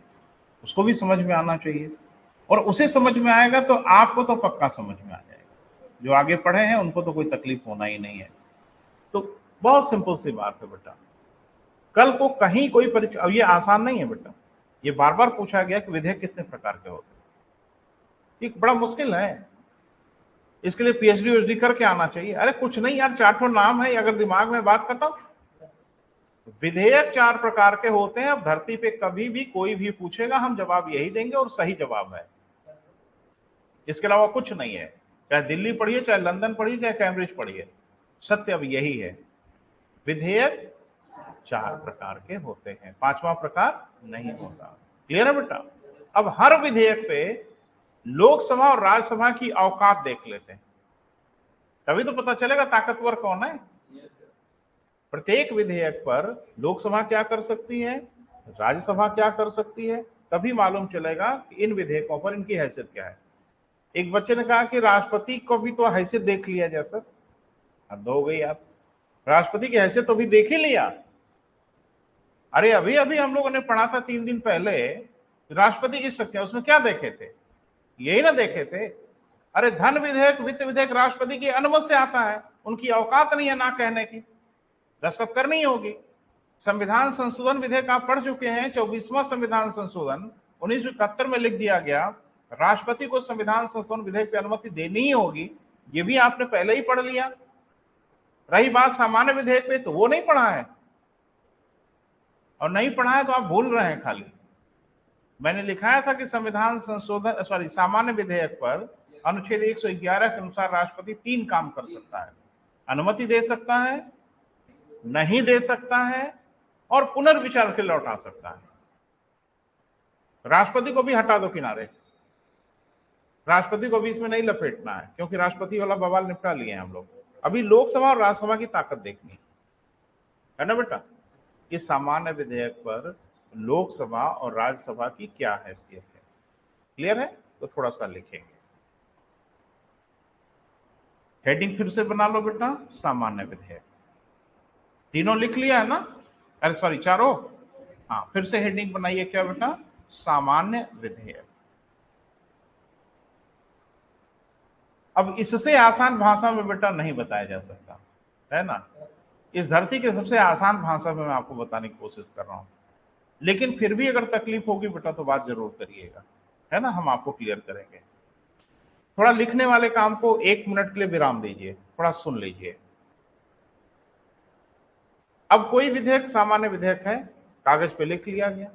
उसको भी समझ में आना चाहिए। और उसे समझ में आएगा तो आपको तो पक्का समझ में आ जाएगा। जो आगे पढ़े हैं उनको तो कोई तकलीफ होना ही नहीं है। तो बहुत सिंपल सी बात है बेटा, कल को कहीं कोई परीक्षा, अब ये आसान नहीं है बेटा, ये बार बार पूछा गया कि विधेयक कितने प्रकार के होते हैं, ये बड़ा मुश्किल है, इसके लिए पीएचडी वीएचडी करके आना चाहिए। अरे कुछ नहीं यार, 4 नाम है, अगर दिमाग में बात खत्म। विधेयक 4 प्रकार के होते हैं। अब धरती पे कभी भी कोई भी पूछेगा, हम जवाब यही देंगे और सही जवाब है, इसके अलावा कुछ नहीं है। चाहे दिल्ली पढ़िए, चाहे लंदन पढ़िए, चाहे कैम्ब्रिज पढ़िए, सत्य अब यही है, विधेयक 4 प्रकार के होते हैं, 5वां प्रकार नहीं होता। क्लियर है बेटा? अब हर विधेयक पे लोकसभा और राज्यसभा की औकात देख लेते हैं, तभी तो पता चलेगा ताकतवर कौन है। प्रत्येक विधेयक पर लोकसभा क्या कर सकती है, राज्यसभा क्या कर सकती है, तभी मालूम चलेगा कि इन विधेयकों पर इनकी हैसियत क्या है। एक बच्चे ने कहा कि राष्ट्रपति को भी तो हैसियत देख लिया जाए। सर हद हो गई, आप राष्ट्रपति की हैसियत तो भी देख ही लिया। अरे अभी अभी हम लोगों ने पढ़ा था 3 दिन पहले, राष्ट्रपति की शक्तियां, उसमें क्या देखे थे, यही ना देखे थे। अरे धन विधेयक, वित्त विधेयक राष्ट्रपति की अनुमति से आता है, उनकी औकात नहीं है ना कहने की, दस्तखत करनी होगी। संविधान संशोधन विधेयक आप पढ़ चुके हैं, 24वां संविधान संशोधन 1971 में लिख दिया गया, राष्ट्रपति को संविधान संशोधन विधेयक की अनुमति देनी ही होगी, ये भी आपने पहले ही पढ़ लिया। रही बात सामान्य विधेयक पे, तो वो नहीं पढ़ा है, और नहीं पढ़ा है तो आप भूल रहे हैं खाली। मैंने लिखाया था कि संविधान संशोधन सामान्य विधेयक पर अनुच्छेद 111 के अनुसार राष्ट्रपति 3 काम कर सकता है, अनुमति दे सकता है, नहीं दे सकता है, और पुनर्विचार के लौटा सकता है। राष्ट्रपति को भी हटा दो किनारे, राष्ट्रपति को भी इसमें नहीं लपेटना है, क्योंकि राष्ट्रपति वाला बवाल निपटा लिए हैं हम लोग। अभी लोकसभा और राज्यसभा की ताकत देखनी है ना बेटा। इस सामान्य विधेयक पर लोकसभा और राज्यसभा की क्या हैसियत है, क्लियर है? तो थोड़ा सा लिखेंगे, हेडिंग फिर से बना लो बेटा, सामान्य विधेयक। तीनों लिख लिया है ना? अरे सॉरी, चारों। हाँ, फिर से हेडिंग बनाइए, क्या बेटा? सामान्य विधेयक। अब इससे आसान भाषा में बेटा नहीं बताया जा सकता, है ना। इस धरती के सबसे आसान भाषा में मैं आपको बताने की कोशिश कर रहा हूं, लेकिन फिर भी अगर तकलीफ होगी बेटा तो बात जरूर करिएगा, है ना, हम आपको क्लियर करेंगे। थोड़ा लिखने वाले काम को 1 मिनट के लिए विराम दीजिए, थोड़ा सुन लीजिए। अब कोई विधेयक सामान्य विधेयक है, कागज पे लिख लिया गया,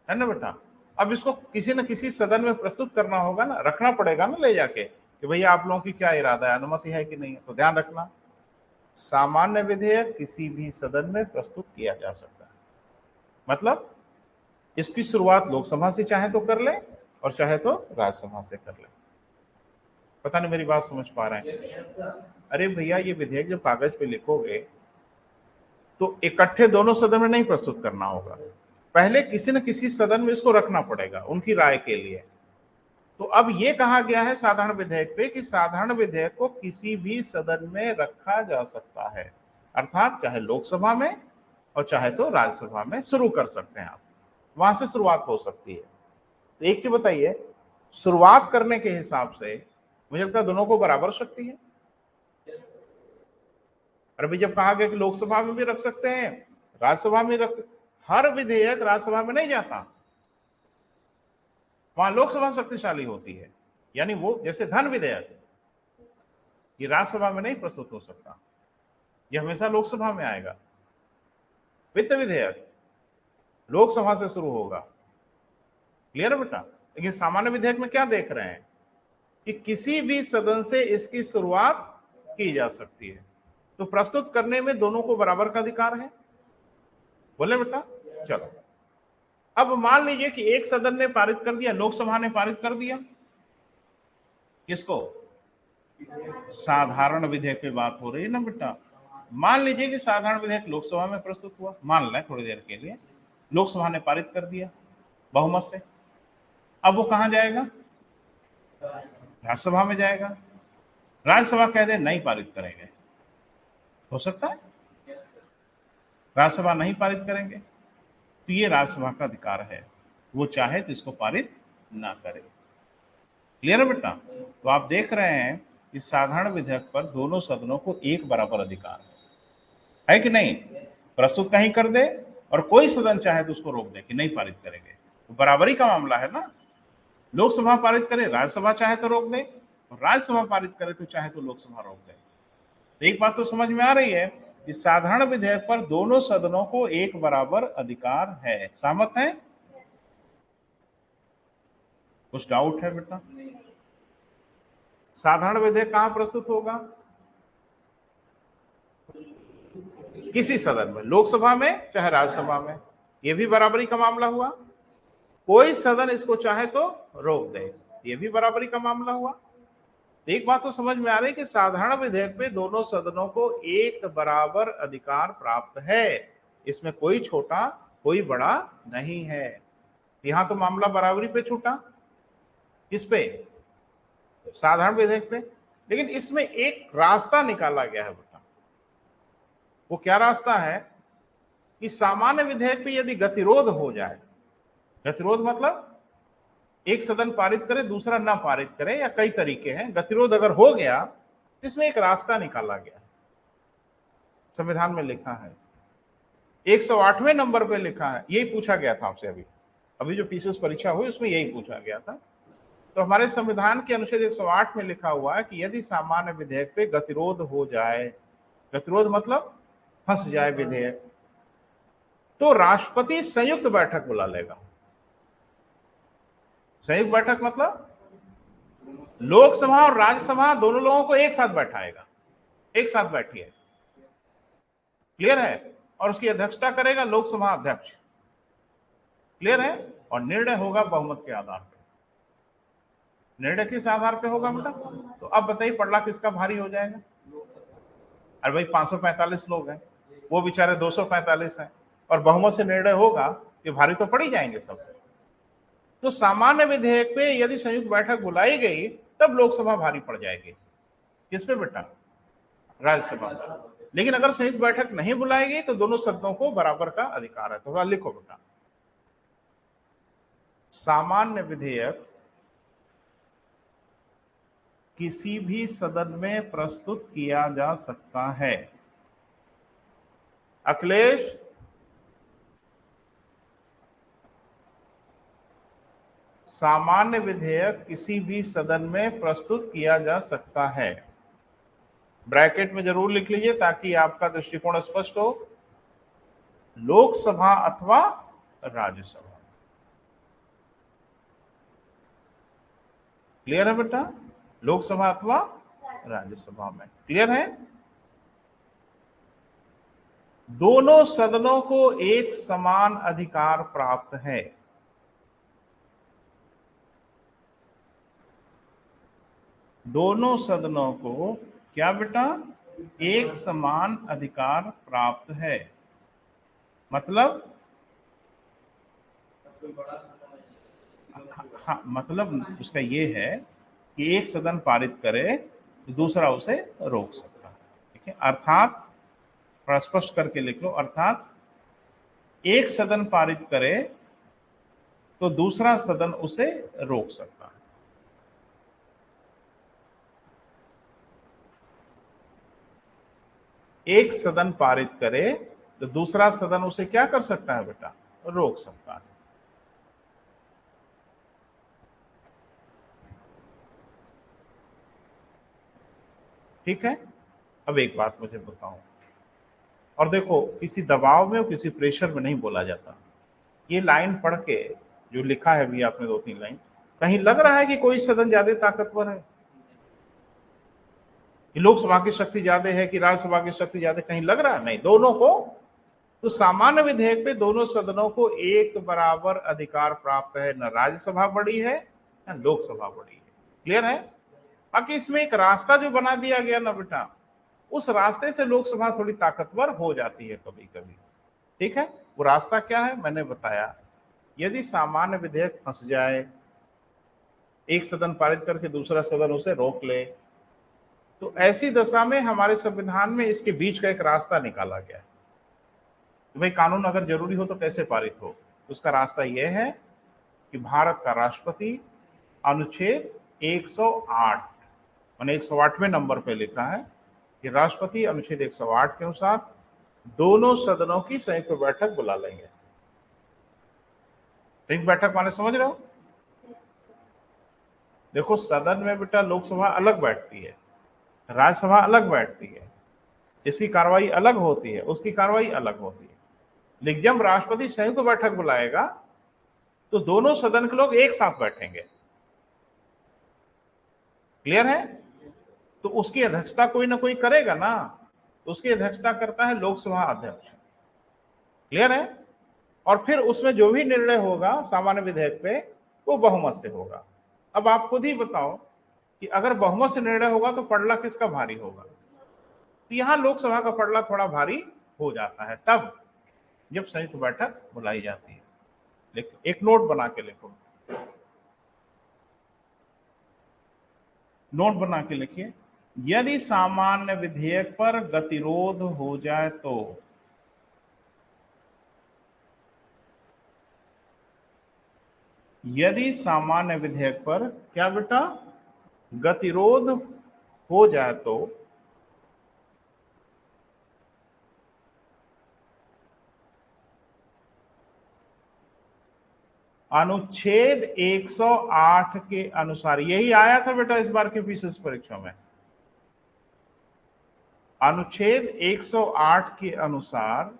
है ना बेटा। अब इसको किसी न किसी सदन में प्रस्तुत करना होगा ना, रखना पड़ेगा ना ले जाके कि भैया आप लोगों की क्या इरादा है, अनुमति है कि नहीं है। तो ध्यान रखना, सामान्य विधेयक किसी भी सदन में प्रस्तुत किया जा सकता है, मतलब इसकी शुरुआत लोकसभा से चाहे तो कर ले और चाहे तो राज्यसभा से कर ले। पता नहीं मेरी बात समझ पा रहे हैं? अरे भैया, ये विधेयक जब कागज पे लिखोगे तो इकट्ठे दोनों सदन में नहीं प्रस्तुत करना होगा, पहले किसी न किसी सदन में इसको रखना पड़ेगा उनकी राय के लिए। तो अब ये कहा गया है साधारण विधेयक पे कि साधारण विधेयक को किसी भी सदन में रखा जा सकता है, अर्थात चाहे लोकसभा में और चाहे तो राज्यसभा में शुरू कर सकते हैं आप, वहां से शुरुआत हो सकती है। तो एक चीज बताइए, शुरुआत करने के हिसाब से मुझे लगता है दोनों को बराबर शक्ति है। और अभी जब कहा गया कि लोकसभा में भी रख सकते हैं, राज्यसभा में रख सकते, हर विधेयक राज्यसभा में नहीं जाता, वहां लोकसभा शक्तिशाली होती है। यानी वो जैसे धन विधेयक, ये राज्यसभा में नहीं प्रस्तुत हो सकता, ये हमेशा लोकसभा में आएगा। वित्त विधेयक लोकसभा से शुरू होगा, क्लियर है बेटा। लेकिन सामान्य विधेयक में क्या देख रहे हैं कि किसी भी सदन से इसकी शुरुआत की जा सकती है। तो प्रस्तुत करने में दोनों को बराबर का अधिकार है। बोले बेटा? चलो, अब मान लीजिए कि एक सदन ने पारित कर दिया, लोकसभा ने पारित कर दिया, किसको? साधारण विधेयक पे बात हो रही है ना बेटा। मान लीजिए कि साधारण विधेयक लोकसभा में प्रस्तुत हुआ, मान लें थोड़ी देर के लिए, लोकसभा ने पारित कर दिया बहुमत से। अब वो कहां जाएगा? राज्यसभा में जाएगा। राज्यसभा कह दे नहीं पारित करेंगे, हो सकता है राज्यसभा नहीं पारित करेंगे, तो ये राज्यसभा का अधिकार है, वो चाहे तो इसको पारित ना करे। क्लियर है बेटा? तो आप देख रहे हैं कि साधारण विधेयक पर दोनों सदनों को एक बराबर अधिकार है कि नहीं? प्रस्तुत कहीं कर दे और कोई सदन चाहे तो उसको रोक दे कि नहीं पारित करेंगे, तो बराबरी का मामला है ना। लोकसभा पारित करे, राज्यसभा चाहे तो रोक दे, और राज्यसभा पारित करे तो चाहे तो लोकसभा रोक दे। तो एक बात तो समझ में आ रही है कि साधारण विधेयक पर दोनों सदनों को एक बराबर अधिकार है। सहमत है? कुछ डाउट है बेटा? साधारण विधेयक कहां प्रस्तुत होगा? किसी सदन में, लोकसभा में चाहे राज्यसभा में, यह भी बराबरी का मामला हुआ। कोई सदन इसको चाहे तो रोक दे, ये भी बराबरी का मामला हुआ। एक बात तो समझ में आ रही है कि साधारण विधेयक पे दोनों सदनों को एक बराबर अधिकार प्राप्त है, इसमें कोई छोटा कोई बड़ा नहीं है। यहां तो मामला बराबरी पे छूटा, किस पे? साधारण विधेयक पे। लेकिन इसमें एक रास्ता निकाला गया है बेटा। वो क्या रास्ता है कि सामान्य विधेयक पे यदि गतिरोध हो जाए, गतिरोध मतलब एक सदन पारित करे दूसरा ना पारित करे, या कई तरीके हैं, गतिरोध अगर हो गया, इसमें एक रास्ता निकाला गया, संविधान में लिखा है, 108वें नंबर पे लिखा है। यही पूछा गया था आपसे, अभी जो पीसीएस परीक्षा हुई उसमें यही पूछा गया था। तो हमारे संविधान के अनुच्छेद 108 में लिखा हुआ है कि यदि सामान्य विधेयक पे गतिरोध हो जाए, गतिरोध मतलब फंस जाए विधेयक, तो राष्ट्रपति संयुक्त बैठक बुला लेगा। संयुक्त बैठक मतलब लोकसभा और राज्यसभा दोनों लोगों को एक साथ बैठाएगा, एक साथ बैठिए। क्लियर है? और उसकी अध्यक्षता करेगा लोकसभा अध्यक्ष। क्लियर है? और निर्णय होगा बहुमत के आधार पर। निर्णय किस आधार पे होगा बेटा? तो अब बताइए पड़ला किसका भारी हो जाएगा? अरे भाई 545 लोग हैं, वो बेचारे 245 हैं, और बहुमत से निर्णय होगा कि भारी तो पड़ ही जाएंगे सब। तो सामान्य विधेयक पे यदि संयुक्त बैठक बुलाई गई तब लोकसभा भारी पड़ जाएगी। किस पे बेटा? राज्यसभा में। लेकिन अगर संयुक्त बैठक नहीं बुलाई गई तो दोनों सदनों को बराबर का अधिकार है। थोड़ा लिखो बेटा, सामान्य विधेयक किसी भी सदन में प्रस्तुत किया जा सकता है। अखिलेश, सामान्य विधेयक किसी भी सदन में प्रस्तुत किया जा सकता है। ब्रैकेट में जरूर लिख लीजिए ताकि आपका दृष्टिकोण स्पष्ट हो। लोकसभा अथवा राज्यसभा। क्लियर है बेटा? लोकसभा अथवा राज्यसभा में। क्लियर है? दोनों सदनों को एक समान अधिकार प्राप्त है। दोनों सदनों को क्या बेटा? एक समान अधिकार प्राप्त है। मतलब हाँ, मतलब उसका ये है कि एक सदन पारित करे तो दूसरा उसे रोक सकता है। ठीक है? अर्थात थोड़ा स्पष्ट करके लिख लो, अर्थात एक सदन पारित करे तो दूसरा सदन उसे रोक सकता है। एक सदन पारित करे तो दूसरा सदन उसे क्या कर सकता है बेटा? रोक सकता है। ठीक है? अब एक बात मुझे बताओ, और देखो किसी दबाव में और किसी प्रेशर में नहीं बोला जाता। ये लाइन पढ़ के जो लिखा है अभी आपने 2-3 लाइन, कहीं लग रहा है कि कोई सदन ज्यादा ताकतवर है? कि लोकसभा की शक्ति ज्यादा है कि राज्यसभा की शक्ति ज्यादा, कहीं लग रहा है? नहीं, दोनों को। तो सामान्य विधेयक पे दोनों सदनों को एक बराबर अधिकार प्राप्त है, न राज्यसभा बड़ी है न लोकसभा बड़ी है। क्लियर है? बाकी इसमें एक रास्ता जो बना दिया गया ना बेटा, उस रास्ते से लोकसभा थोड़ी ताकतवर हो जाती है कभी कभी। ठीक है, वो रास्ता क्या है मैंने बताया। यदि सामान्य विधेयक फंस जाए, एक सदन पारित करके दूसरा सदन उसे रोक ले, तो ऐसी दशा में हमारे संविधान में इसके बीच का एक रास्ता निकाला गया है। तो भाई कानून अगर जरूरी हो तो कैसे पारित हो? तो उसका रास्ता यह है कि भारत का राष्ट्रपति अनुच्छेद 108 मैंने 108वें नंबर पे लिखा है कि राष्ट्रपति अनुच्छेद 108 के अनुसार दोनों सदनों की संयुक्त बैठक बुला लेंगे। संयुक्त बैठक माने समझ रहे हो? देखो, सदन में बेटा लोकसभा अलग बैठती है, राज्यसभा अलग बैठती है, इसकी कार्रवाई अलग होती है, उसकी कार्रवाई अलग होती है। लेकिन जब राष्ट्रपति संयुक्त बैठक बुलाएगा तो दोनों सदन के लोग एक साथ बैठेंगे। क्लियर है? तो उसकी अध्यक्षता कोई ना कोई करेगा ना, उसकी अध्यक्षता करता है लोकसभा अध्यक्ष। क्लियर है? और फिर उसमें जो भी निर्णय होगा सामान्य विधेयक पे वो बहुमत से होगा। अब आप खुद ही बताओ कि अगर बहुमत से निर्णय होगा तो पड़ला किसका भारी होगा? तो यहां लोकसभा का पड़ला थोड़ा भारी हो जाता है तब जब संयुक्त बैठक बुलाई जाती है। लेकिन एक नोट बना के लिखो, नोट बना के लिखिए, यदि सामान्य विधेयक पर गतिरोध हो जाए तो यदि सामान्य विधेयक पर क्या बेटा गतिरोध हो जाए तो अनुच्छेद 108 के अनुसार, यही आया था बेटा इस बार के पीसीएस परीक्षा में, अनुच्छेद 108 के अनुसार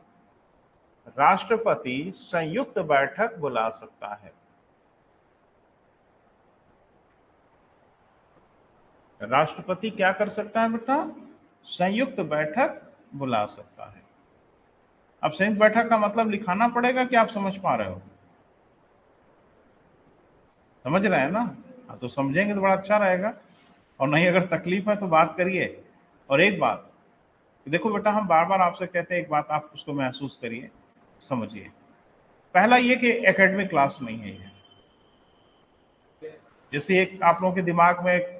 राष्ट्रपति संयुक्त बैठक बुला सकता है। राष्ट्रपति क्या कर सकता है बेटा? संयुक्त बैठक बुला सकता है। अब संयुक्त बैठक का मतलब लिखाना पड़ेगा कि आप समझ पा रहे हो? समझ रहे हैं ना? हाँ, तो समझेंगे तो बड़ा अच्छा रहेगा, और नहीं अगर तकलीफ है तो बात करिए। और एक बात देखो बेटा, हम बार बार आपसे कहते हैं, एक बात आप उसको महसूस करिए, समझिए। पहला ये कि एकेडमिक क्लास नहीं है ये। जैसे एक आप लोगों के दिमाग में एक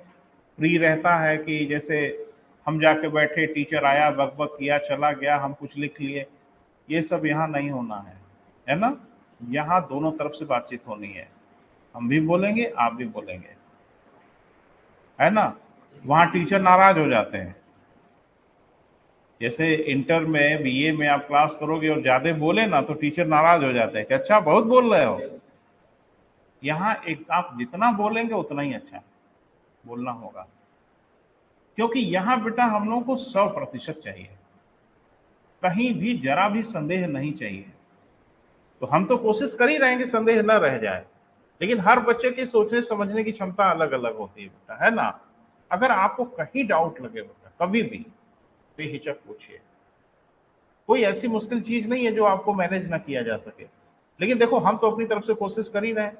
प्री रहता है कि जैसे हम जाके बैठे, टीचर आया, बकबक किया, चला गया, हम कुछ लिख लिए, ये सब यहाँ नहीं होना है ना? यहाँ दोनों तरफ से बातचीत होनी है, हम भी बोलेंगे आप भी बोलेंगे, है ना? वहाँ टीचर नाराज हो जाते हैं। जैसे इंटर में बीए में आप क्लास करोगे और ज्यादा बोले ना तो टीचर नाराज हो जाते हैं कि अच्छा बहुत बोल रहे हो। यहाँ एक आप जितना बोलेंगे उतना ही अच्छा बोलना होगा, क्योंकि यहाँ बेटा हम लोगों को 100% चाहिए, कहीं भी जरा भी संदेह नहीं चाहिए। तो हम तो कोशिश कर ही रहे हैं कि संदेह न रह जाए, लेकिन हर बच्चे की सोचने समझने की क्षमता अलग अलग होती है बेटा, है ना? अगर आपको कहीं डाउट लगे बेटा कभी भी बेहिचक पूछिए, कोई ऐसी मुश्किल चीज नहीं है जो आपको मैनेज ना किया जा सके। लेकिन देखो, हम तो अपनी तरफ से कोशिश कर ही रहे हैं,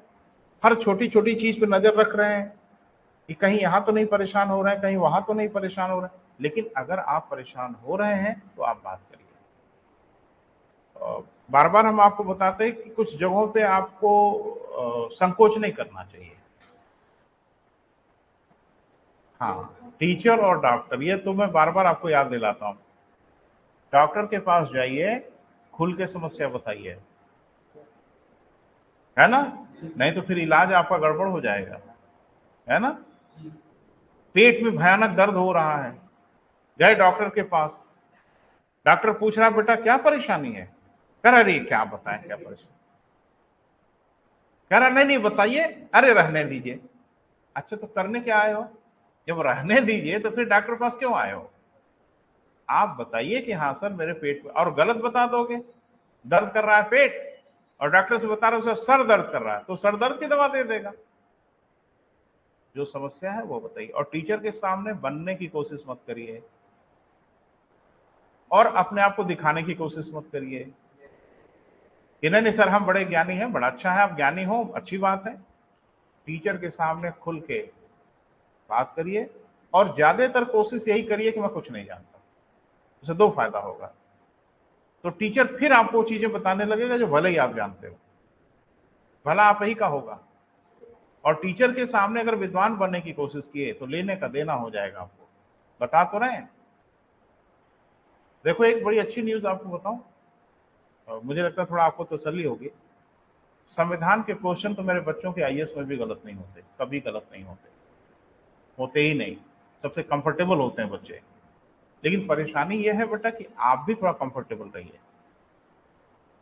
हर छोटी छोटी चीज पे नजर रख रहे हैं कि कहीं यहाँ तो नहीं परेशान हो रहे हैं, कहीं वहां तो नहीं परेशान हो रहे हैं। लेकिन अगर आप परेशान हो रहे हैं तो आप बात करिए। बार बार हम आपको बताते हैं कि कुछ जगहों पे आपको संकोच नहीं करना चाहिए। हाँ, टीचर और डॉक्टर, ये तो मैं बार बार आपको याद दिलाता हूँ, डॉक्टर के पास जाइए, खुल के समस्या बताइए, है ना? नहीं तो फिर इलाज आपका गड़बड़ हो जाएगा, है ना? पेट में भयानक दर्द हो रहा है, गए डॉक्टर के पास, डॉक्टर पूछ रहा बेटा क्या परेशानी है? कह रहा क्या बताएं क्या परेशानी? कह रहा नहीं नहीं बताइए। अरे रहने दीजिए। अच्छा तो करने क्या आए हो? जब रहने दीजिए तो फिर डॉक्टर के पास क्यों आए हो? आप बताइए कि हाँ सर मेरे पेट में, और गलत बता दोगे, दर्द कर रहा है पेट और डॉक्टर से बता रहे हो सर दर्द कर रहा है, तो सर दर्द की दवा दे देगा। जो समस्या है वो बताइए, और टीचर के सामने बनने की कोशिश मत करिए और अपने आप को दिखाने की कोशिश मत करिए कि नहीं सर हम बड़े ज्ञानी हैं। बड़ा अच्छा है आप ज्ञानी हो, अच्छी बात है। टीचर के सामने खुल के बात करिए और ज्यादातर कोशिश यही करिए कि मैं कुछ नहीं जानता। उससे दो फायदा होगा, तो टीचर फिर आपको चीजें बताने लगेगा जो भले ही आप जानते हो, भला आप ही का होगा। और टीचर के सामने अगर विद्वान बनने की कोशिश किए तो लेने का देना हो जाएगा आपको। बता तो रहे हैं। देखो एक बड़ी अच्छी न्यूज आपको बताऊं, और मुझे लगता है थोड़ा आपको तसल्ली होगी। संविधान के क्वेश्चन तो मेरे बच्चों के आईएएस में भी गलत नहीं होते, कभी गलत नहीं होते, होते ही नहीं। सबसे कंफर्टेबल होते हैं बच्चे। लेकिन परेशानी यह है बेटा कि आप भी थोड़ा कंफर्टेबल रहिए,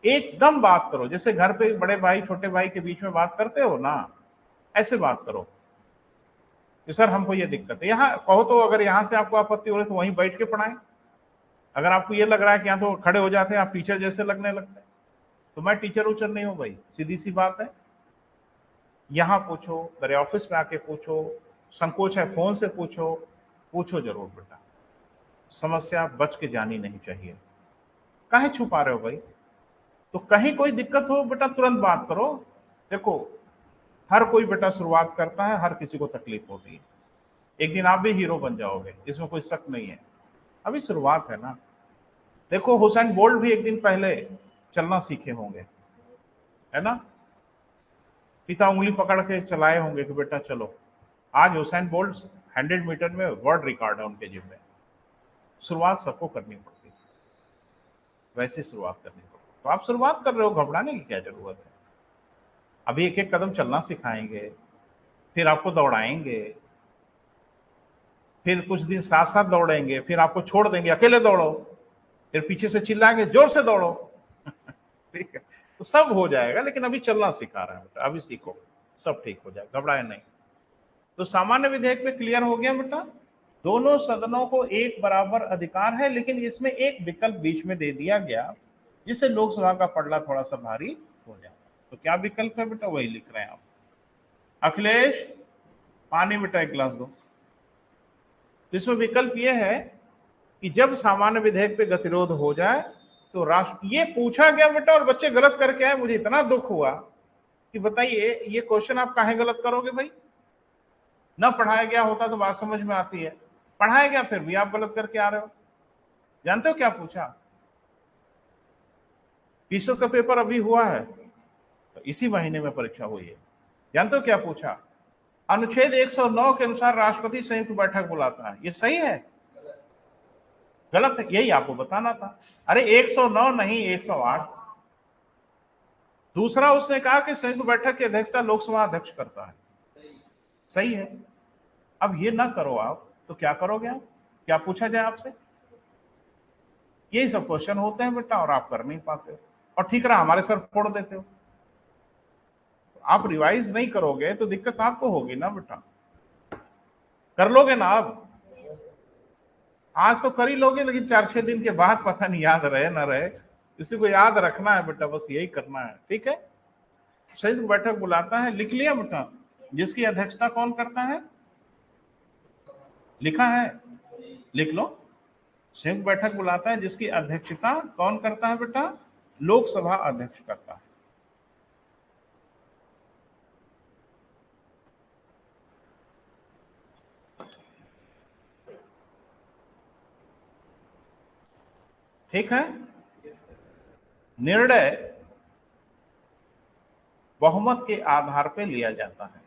एकदम बात करो जैसे घर पे बड़े भाई छोटे भाई के बीच में बात करते हो ना, ऐसे बात करो कि सर हमको ये दिक्कत है। यहाँ कहो तो अगर यहाँ से आपको आपत्ति हो रही तो वहीं बैठ के पढ़ाएं। अगर आपको ये लग रहा है कि यहाँ तो खड़े हो जाते हैं आप टीचर जैसे लगने लगते हैं, तो मैं टीचर उचर नहीं हूँ भाई, सीधी सी बात है। यहाँ पूछो, मेरे ऑफिस में आके पूछो, संकोच है फोन से पूछो, पूछो जरूर बेटा। समस्या बच के जानी नहीं चाहिए। काहे छुपा रहे हो भाई? तो कहीं कोई दिक्कत हो बेटा तुरंत बात करो। देखो हर कोई बेटा शुरुआत करता है, हर किसी को तकलीफ होती है। एक दिन आप भी हीरो बन जाओगे, इसमें कोई शक नहीं है। अभी शुरुआत है ना। देखो हुसैन बोल्ट भी एक दिन पहले चलना सीखे होंगे, है ना। पिता उंगली पकड़ के चलाए होंगे कि बेटा चलो। आज हुसैन बोल्ट 100 मीटर में वर्ल्ड रिकॉर्ड है उनके जिम में। शुरुआत सबको करनी पड़ती है, वैसे शुरुआत करनी पड़ती है। तो आप शुरुआत कर रहे हो, घबराने की क्या जरूरत है। अभी एक एक कदम चलना सिखाएंगे, फिर आपको दौड़ाएंगे, फिर कुछ दिन साथ साथ दौड़ेंगे, फिर आपको छोड़ देंगे अकेले दौड़ो, फिर पीछे से चिल्लाएंगे जोर से दौड़ो। ठीक है, तो सब हो जाएगा। लेकिन अभी चलना सिखा रहे हैं बेटा, अभी सीखो, सब ठीक हो जाएगा, घबराए नहीं। तो सामान्य विधेयक में क्लियर हो गया बेटा। दोनों सदनों को एक बराबर अधिकार है, लेकिन इसमें एक विकल्प बीच में दे दिया गया जिससे लोकसभा का पलड़ा थोड़ा सा भारी हो जाए। तो क्या विकल्प है बेटा, वही लिख रहे हैं आप। अखिलेश पानी बेटा एक गिलास दो। तो इसमें विकल्प यह है कि जब सामान्य विधेयक पे गतिरोध हो जाए तो राष्ट्र, ये पूछा गया बेटा और बच्चे गलत करके आए। मुझे इतना दुख हुआ कि बताइए ये क्वेश्चन आप काहे गलत करोगे भाई। ना पढ़ाया गया होता तो बात समझ में आती है, पढ़ाया गया फिर भी आप गलत करके आ रहे हो। जानते हो क्या पूछा? फीसद का पेपर अभी हुआ है, तो इसी महीने में परीक्षा हुई है। जानते हो क्या पूछा? अनुच्छेद 109 के अनुसार राष्ट्रपति संयुक्त बैठक बुलाता है, ये सही है गलत है? यही आपको बताना था। अरे 109 नहीं 108। दूसरा उसने कहा कि संयुक्त बैठक की अध्यक्षता लोकसभा अध्यक्ष करता है, सही है। अब ये ना करो आप तो क्या करोगे आप? क्या पूछा जाए आपसे? यही सब क्वेश्चन होते हैं बेटा और आप कर नहीं पाते हो, और ठीक रहा हमारे सर फोड़ देते हो। आप रिवाइज नहीं करोगे तो दिक्कत आपको होगी ना बेटा। कर लोगे ना आप? आज तो कर ही लोगे, लेकिन 4-6 दिन के बाद पता नहीं याद रहे ना रहे। इसी को याद रखना है बेटा, बस यही करना है, ठीक है। संयुक्त बैठक बुलाता है, लिख लिया बेटा। जिसकी अध्यक्षता कौन करता है? लिखा है, लिख लो। संयुक्त बैठक बुलाता है जिसकी अध्यक्षता कौन करता है बेटा? लोकसभा अध्यक्ष करता है। ठीक है। निर्णय बहुमत के आधार पर लिया जाता है।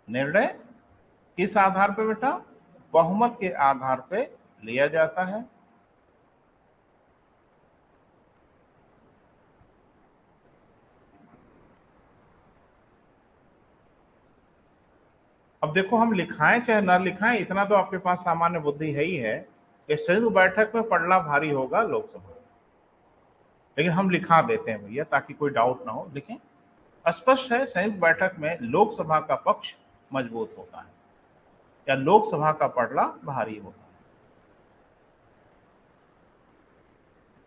निर्णय किस आधार पर बेटा? बहुमत के आधार पर लिया जाता है। अब देखो हम लिखाएं चाहे ना लिखाएं, इतना तो आपके पास सामान्य बुद्धि है ही है कि संयुक्त बैठक में पलड़ा भारी होगा लोकसभा। लेकिन हम लिखा देते हैं भैया ताकि कोई डाउट ना हो। लिखें, स्पष्ट है संयुक्त बैठक में लोकसभा का पक्ष मजबूत होता है या लोकसभा का पलड़ा भारी होता है।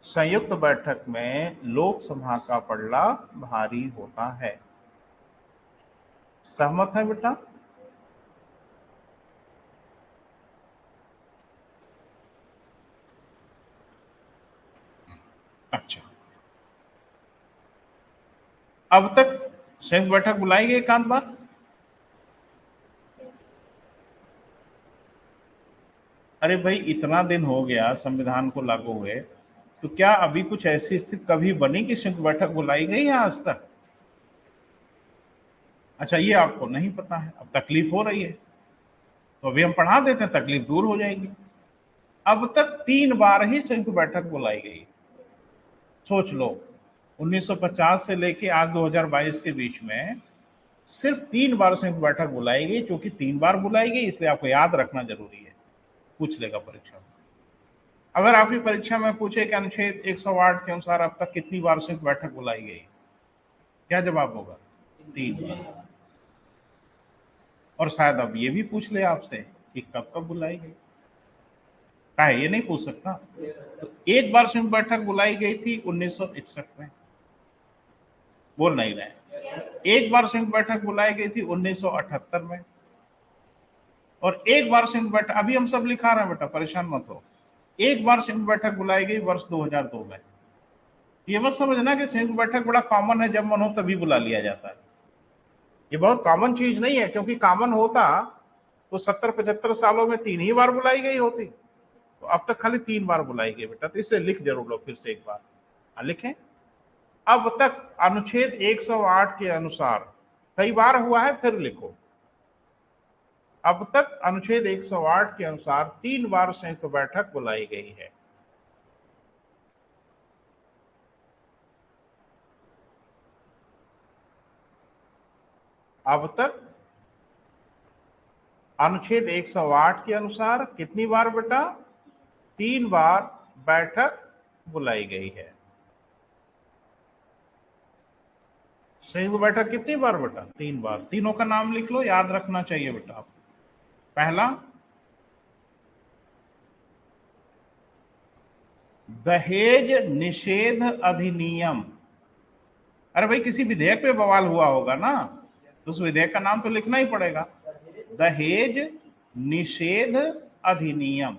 संयुक्त बैठक में लोकसभा का पलड़ा भारी होता है। सहमत है बेटा? अब तक संयुक्त बैठक बुलाई गई एकांत बार? अरे भाई, इतना दिन हो गया संविधान को लागू हुए, तो क्या अभी कुछ ऐसी स्थिति कभी बनी कि संयुक्त बैठक बुलाई गई है आज तक? अच्छा, ये आपको नहीं पता है, अब तकलीफ हो रही है तो अभी हम पढ़ा देते हैं, तकलीफ दूर हो जाएगी। अब तक 3 बार ही संयुक्त बैठक बुलाई गई। सोच लो, 1950 से लेके आज 2022 के बीच में सिर्फ 3 बार संयुक्त बैठक बुलाई गई। क्योंकि 3 बार बुलाई गई इसलिए आपको याद रखना जरूरी है, पूछ लेगा परीक्षा में। अगर आपकी परीक्षा में पूछे कि अनुच्छेद 108 के अनुसार अब तक कितनी बार संयुक्त बैठक बुलाई गई, क्या जवाब होगा? 3 बार। और शायद अब ये भी पूछ ले आपसे कि कब कब बुलाई गई, क्या है ये नहीं पूछ सकता? तो एक बार संयुक्त बैठक बुलाई गई थी 1961 में, बोल नहीं रहे। एक बार संयुक्त बैठक बुलाई गई थी 1978 में, और एक बार संयुक्त बैठक, अभी हम सब लिखा रहे हैं बेटा, परेशान मत हो। एक बार संयुक्त बैठक बुलाई गई वर्ष 2002 में। ये मत समझना कि संयुक्त बैठक बड़ा कॉमन है, जब मन हो तभी बुला लिया जाता है। ये बहुत कॉमन चीज नहीं है, क्योंकि कॉमन होता तो 70-75 सालों में 3 ही बार बुलाई गई होती। तो अब तक खाली 3 बार बुलाई गई बेटा, तो इसलिए लिख जरूर लो फिर से एक बार। लिखें, अब तक अनुच्छेद 108 के अनुसार कई बार हुआ है, फिर लिखो। अब तक अनुच्छेद 108 के अनुसार 3 बार संयुक्त बैठक बुलाई गई है। अब तक अनुच्छेद 108 के अनुसार कितनी बार बेटा? 3 बार बैठक बुलाई गई है। संयुक्त बैठक कितनी बार बेटा? 3 बार। तीनों का नाम लिख लो, याद रखना चाहिए बेटा आपको। पहला, दहेज निषेध अधिनियम। अरे भाई, किसी विधेयक पे बवाल हुआ होगा ना, तो उस विधेयक का नाम तो लिखना ही पड़ेगा। दहेज निषेध अधिनियम।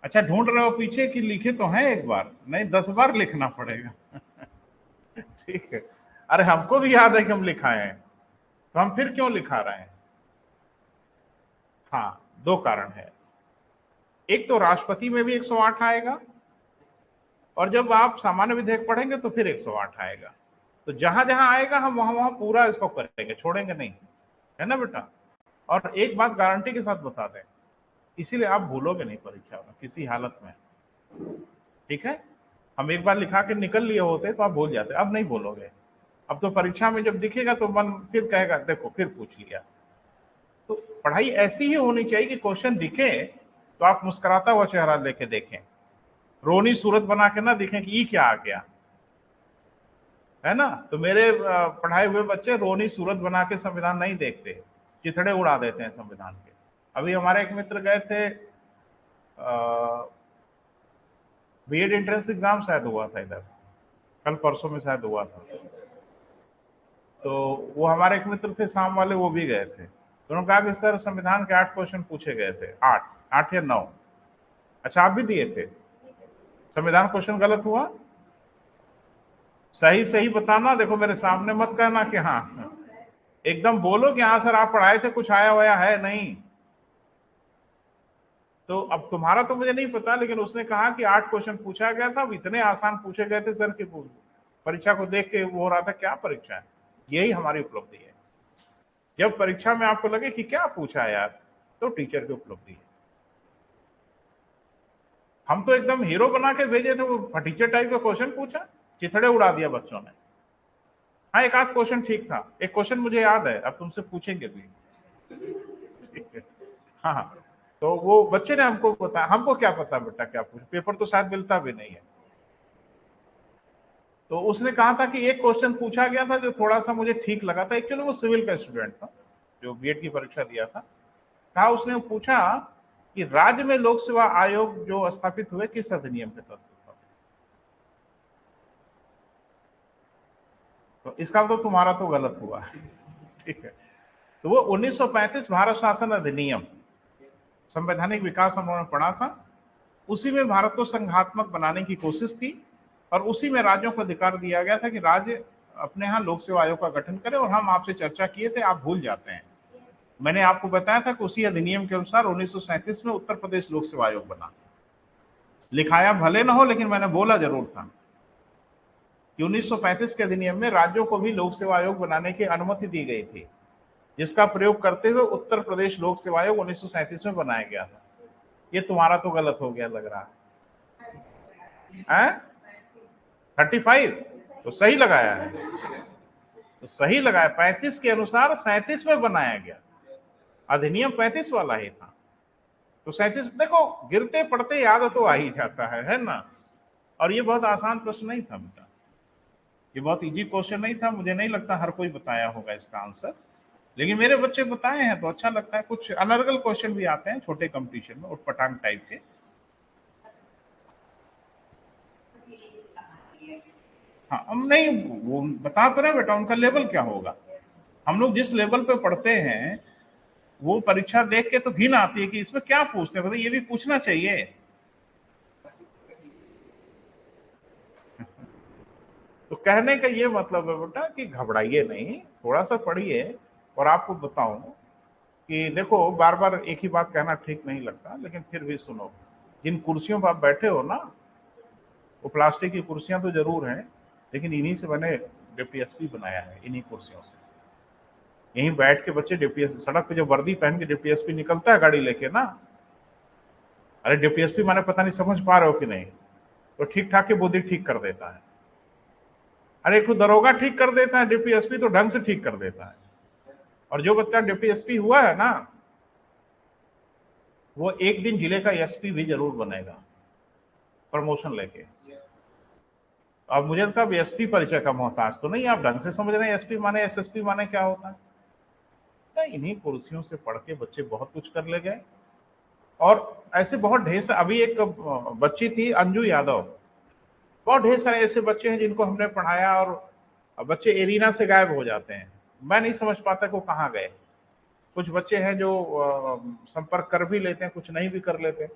अच्छा, ढूंढ रहे हो पीछे कि लिखे तो हैं एक बार? नहीं, 10 बार लिखना पड़ेगा। ठीक है। अरे हमको भी याद है कि हम लिखाए हैं, तो हम फिर क्यों लिखा रहे हैं? हाँ, 2 कारण है। एक तो राष्ट्रपति में भी 108 आएगा, और जब आप सामान्य विधेयक पढ़ेंगे तो फिर 108 आएगा। तो जहां जहां आएगा हम वहां वहां पूरा इसको करेंगे, छोड़ेंगे नहीं, है ना बेटा? और एक बात गारंटी के साथ बता दें, इसीलिए आप भूलोगे नहीं परीक्षा में किसी हालत में, ठीक है? हम एक बार लिखा के निकल लिए होते तो आप भूल जाते, अब नहीं भूलोगे। अब तो परीक्षा में जब दिखेगा तो मन फिर कहेगा देखो फिर पूछ लिया। तो पढ़ाई ऐसी ही होनी चाहिए कि क्वेश्चन दिखे तो आप मुस्कुराता हुआ चेहरा लेके देखें, रोनी सूरत बना के ना दिखें कि ये क्या आ गया, है ना? तो मेरे पढ़ाए हुए बच्चे रोनी सूरत बना के संविधान नहीं देखते, चिथड़े उड़ा देते हैं संविधान के। अभी हमारे एक मित्र गए थे, बीएड एंट्रेंस एग्जाम शायद हुआ था इधर, कल परसों में शायद हुआ था। तो वो हमारे एक मित्र थे शाम वाले, वो भी गए थे। तो उन्होंने कहा कि सर संविधान के 8 क्वेश्चन पूछे गए थे, 8 या 9। अच्छा, आप भी दिए थे? संविधान क्वेश्चन गलत हुआ? सही सही बताना, देखो मेरे सामने मत कहना कि हाँ, एकदम बोलो कि हाँ सर आप पढ़ाए थे, कुछ आया हुआ है नहीं। तो अब तुम्हारा तो मुझे नहीं पता, लेकिन उसने कहा कि 8 क्वेश्चन पूछा गया था, अब इतने आसान पूछे गए थे सर कि परीक्षा को देख के वो हो रहा था क्या परीक्षा है। यही हमारी उपलब्धि है। जब परीक्षा में आपको लगे कि क्या पूछा है यार, तो टीचर की उपलब्धि है। हम तो एकदम हीरो बना के भेजे थे, वो टीचर टाइप का क्वेश्चन पूछा, चिथड़े उड़ा दिया बच्चों ने। हाँ, एक आध क्वेश्चन ठीक था, एक क्वेश्चन मुझे याद है, अब तुमसे पूछेंगे भी। हाँ हाँ, तो वो बच्चे ने हमको बताया, हमको क्या पता बेटा क्या पूछ, पेपर तो शायद मिलता भी नहीं है। तो उसने कहा था कि एक क्वेश्चन पूछा गया था जो थोड़ा सा मुझे ठीक लगा था। एक्चुअली वो सिविल का स्टूडेंट था जो बीएड की परीक्षा दिया था। कहा उसने पूछा कि राज्य में लोक सेवा आयोग जो स्थापित हुए किस अधिनियम के तहत था। तो इसका तो तुम्हारा तो गलत हुआ, ठीक है? तो वो 1935 भारत शासन अधिनियम, संवैधानिक विकास हम लोगों ने पढ़ा था, उसी में भारत को संघात्मक बनाने की कोशिश की और उसी में राज्यों को अधिकार दिया गया था कि राज्य अपने यहाँ लोक सेवा आयोग का गठन करें। और हम आपसे चर्चा किए थे, आप भूल जाते हैं। मैंने आपको बताया था कि उसी अधिनियम के अनुसार 1937 में उत्तर प्रदेश लोक सेवा आयोग बना। लिखाया भले न हो, लेकिन मैंने बोला जरूर था कि 1935 के अधिनियम में राज्यों को भी लोक सेवा आयोग बनाने की अनुमति दी गई थी, जिसका प्रयोग करते हुए उत्तर प्रदेश लोक सेवा आयोग 1937 में बनाया गया था। ये तुम्हारा तो गलत हो गया लग रहा है। 35 तो सही लगाया है, तो सही लगाया। 35 के अनुसार 37 में बनाया गया, अधिनियम 35 वाला ही था। तो 37 देखो, गिरते पड़ते याद तो आ ही जाता है ना। और ये बहुत आसान प्रश्न नहीं था बेटा, ये बहुत इजी क्वेश्चन नहीं था। मुझे नहीं लगता हर कोई बताया होगा इसका आंसर, लेकिन मेरे बच्चे बताए हैं तो अच्छा लगता है। कुछ अनर्गल क्वेश्चन भी आते हैं छोटे कंपटीशन में, उटपटांग टाइप के। हाँ, हम नहीं, वो बता तो रहे बेटा उनका लेवल क्या होगा। हम लोग जिस लेवल पे पढ़ते हैं वो परीक्षा देख के तो घिन आती है कि इसमें क्या पूछते हैं, मतलब ये भी पूछना चाहिए। तो कहने का ये मतलब है बेटा कि घबराइए नहीं, थोड़ा सा पढ़िए। और आपको बताऊं कि देखो, बार बार एक ही बात कहना ठीक नहीं लगता, लेकिन फिर भी सुनो। जिन कुर्सियों पर आप बैठे हो ना, वो प्लास्टिक की कुर्सियां तो जरूर हैं, लेकिन इन्हीं से मैंने डीपीएसपी बनाया है, इन्हीं कुर्सियों से। यहीं बैठ के बच्चे डीपीएसपी, सड़क पे जो वर्दी पहन के डीपीएसपी निकलता है गाड़ी लेके ना, अरे डीपीएसपी माने पता नहीं समझ पा रहे हो कि नहीं, तो ठीक ठाक की बुद्धि ठीक कर देता है। अरे एक तो दरोगा ठीक कर देता है, डीपीएसपी तो ढंग से ठीक कर देता है। और जो बच्चा डीपीएसपी हुआ है ना, वो एक दिन जिले का एसपी भी जरूर बनेगा, प्रमोशन लेके। अब मुझे लगता है एसपी परिचय का मोहताज तो नहीं, आप ढंग से समझ रहे हैं एसपी माने एसएसपी माने क्या होता है। इन्हीं कुर्सियों से पढ़ के बच्चे बहुत कुछ कर ले गए। और ऐसे बहुत ढेर सारे, अभी एक बच्ची थी अंजू यादव, बहुत ढेर सारे ऐसे बच्चे हैं जिनको हमने पढ़ाया और बच्चे एरिना से गायब हो जाते हैं। मैं नहीं समझ पाता कि वो कहाँ गए। कुछ बच्चे हैं जो संपर्क कर भी लेते हैं, कुछ नहीं भी कर लेते।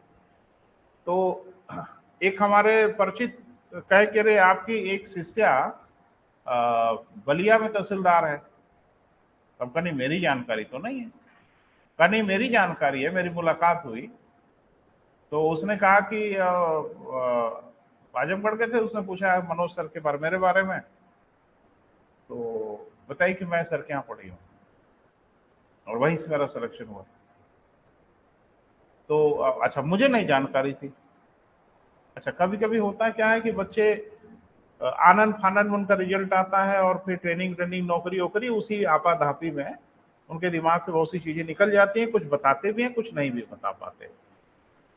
तो एक हमारे परिचित कह के रहे आपकी एक शिष्या बलिया में तहसीलदार है। अब कहीं मेरी जानकारी तो नहीं है, कहीं मेरी जानकारी है, मेरी मुलाकात हुई तो उसने कहा कि आजमगढ़ के थे। उसने पूछा मनोज सर के बारे, मेरे बारे में, तो बताई कि मैं सर के यहाँ पढ़ी हूँ और वहीं से मेरा सिलेक्शन हुआ। तो अच्छा, मुझे नहीं जानकारी थी। अच्छा, कभी कभी होता है क्या है कि बच्चे आनंद फानंद में उनका रिजल्ट आता है और फिर ट्रेनिंग नौकरी वोकरी, उसी आपाधापी में उनके दिमाग से बहुत सी चीजें निकल जाती हैं। कुछ बताते भी हैं, कुछ नहीं भी बता पाते।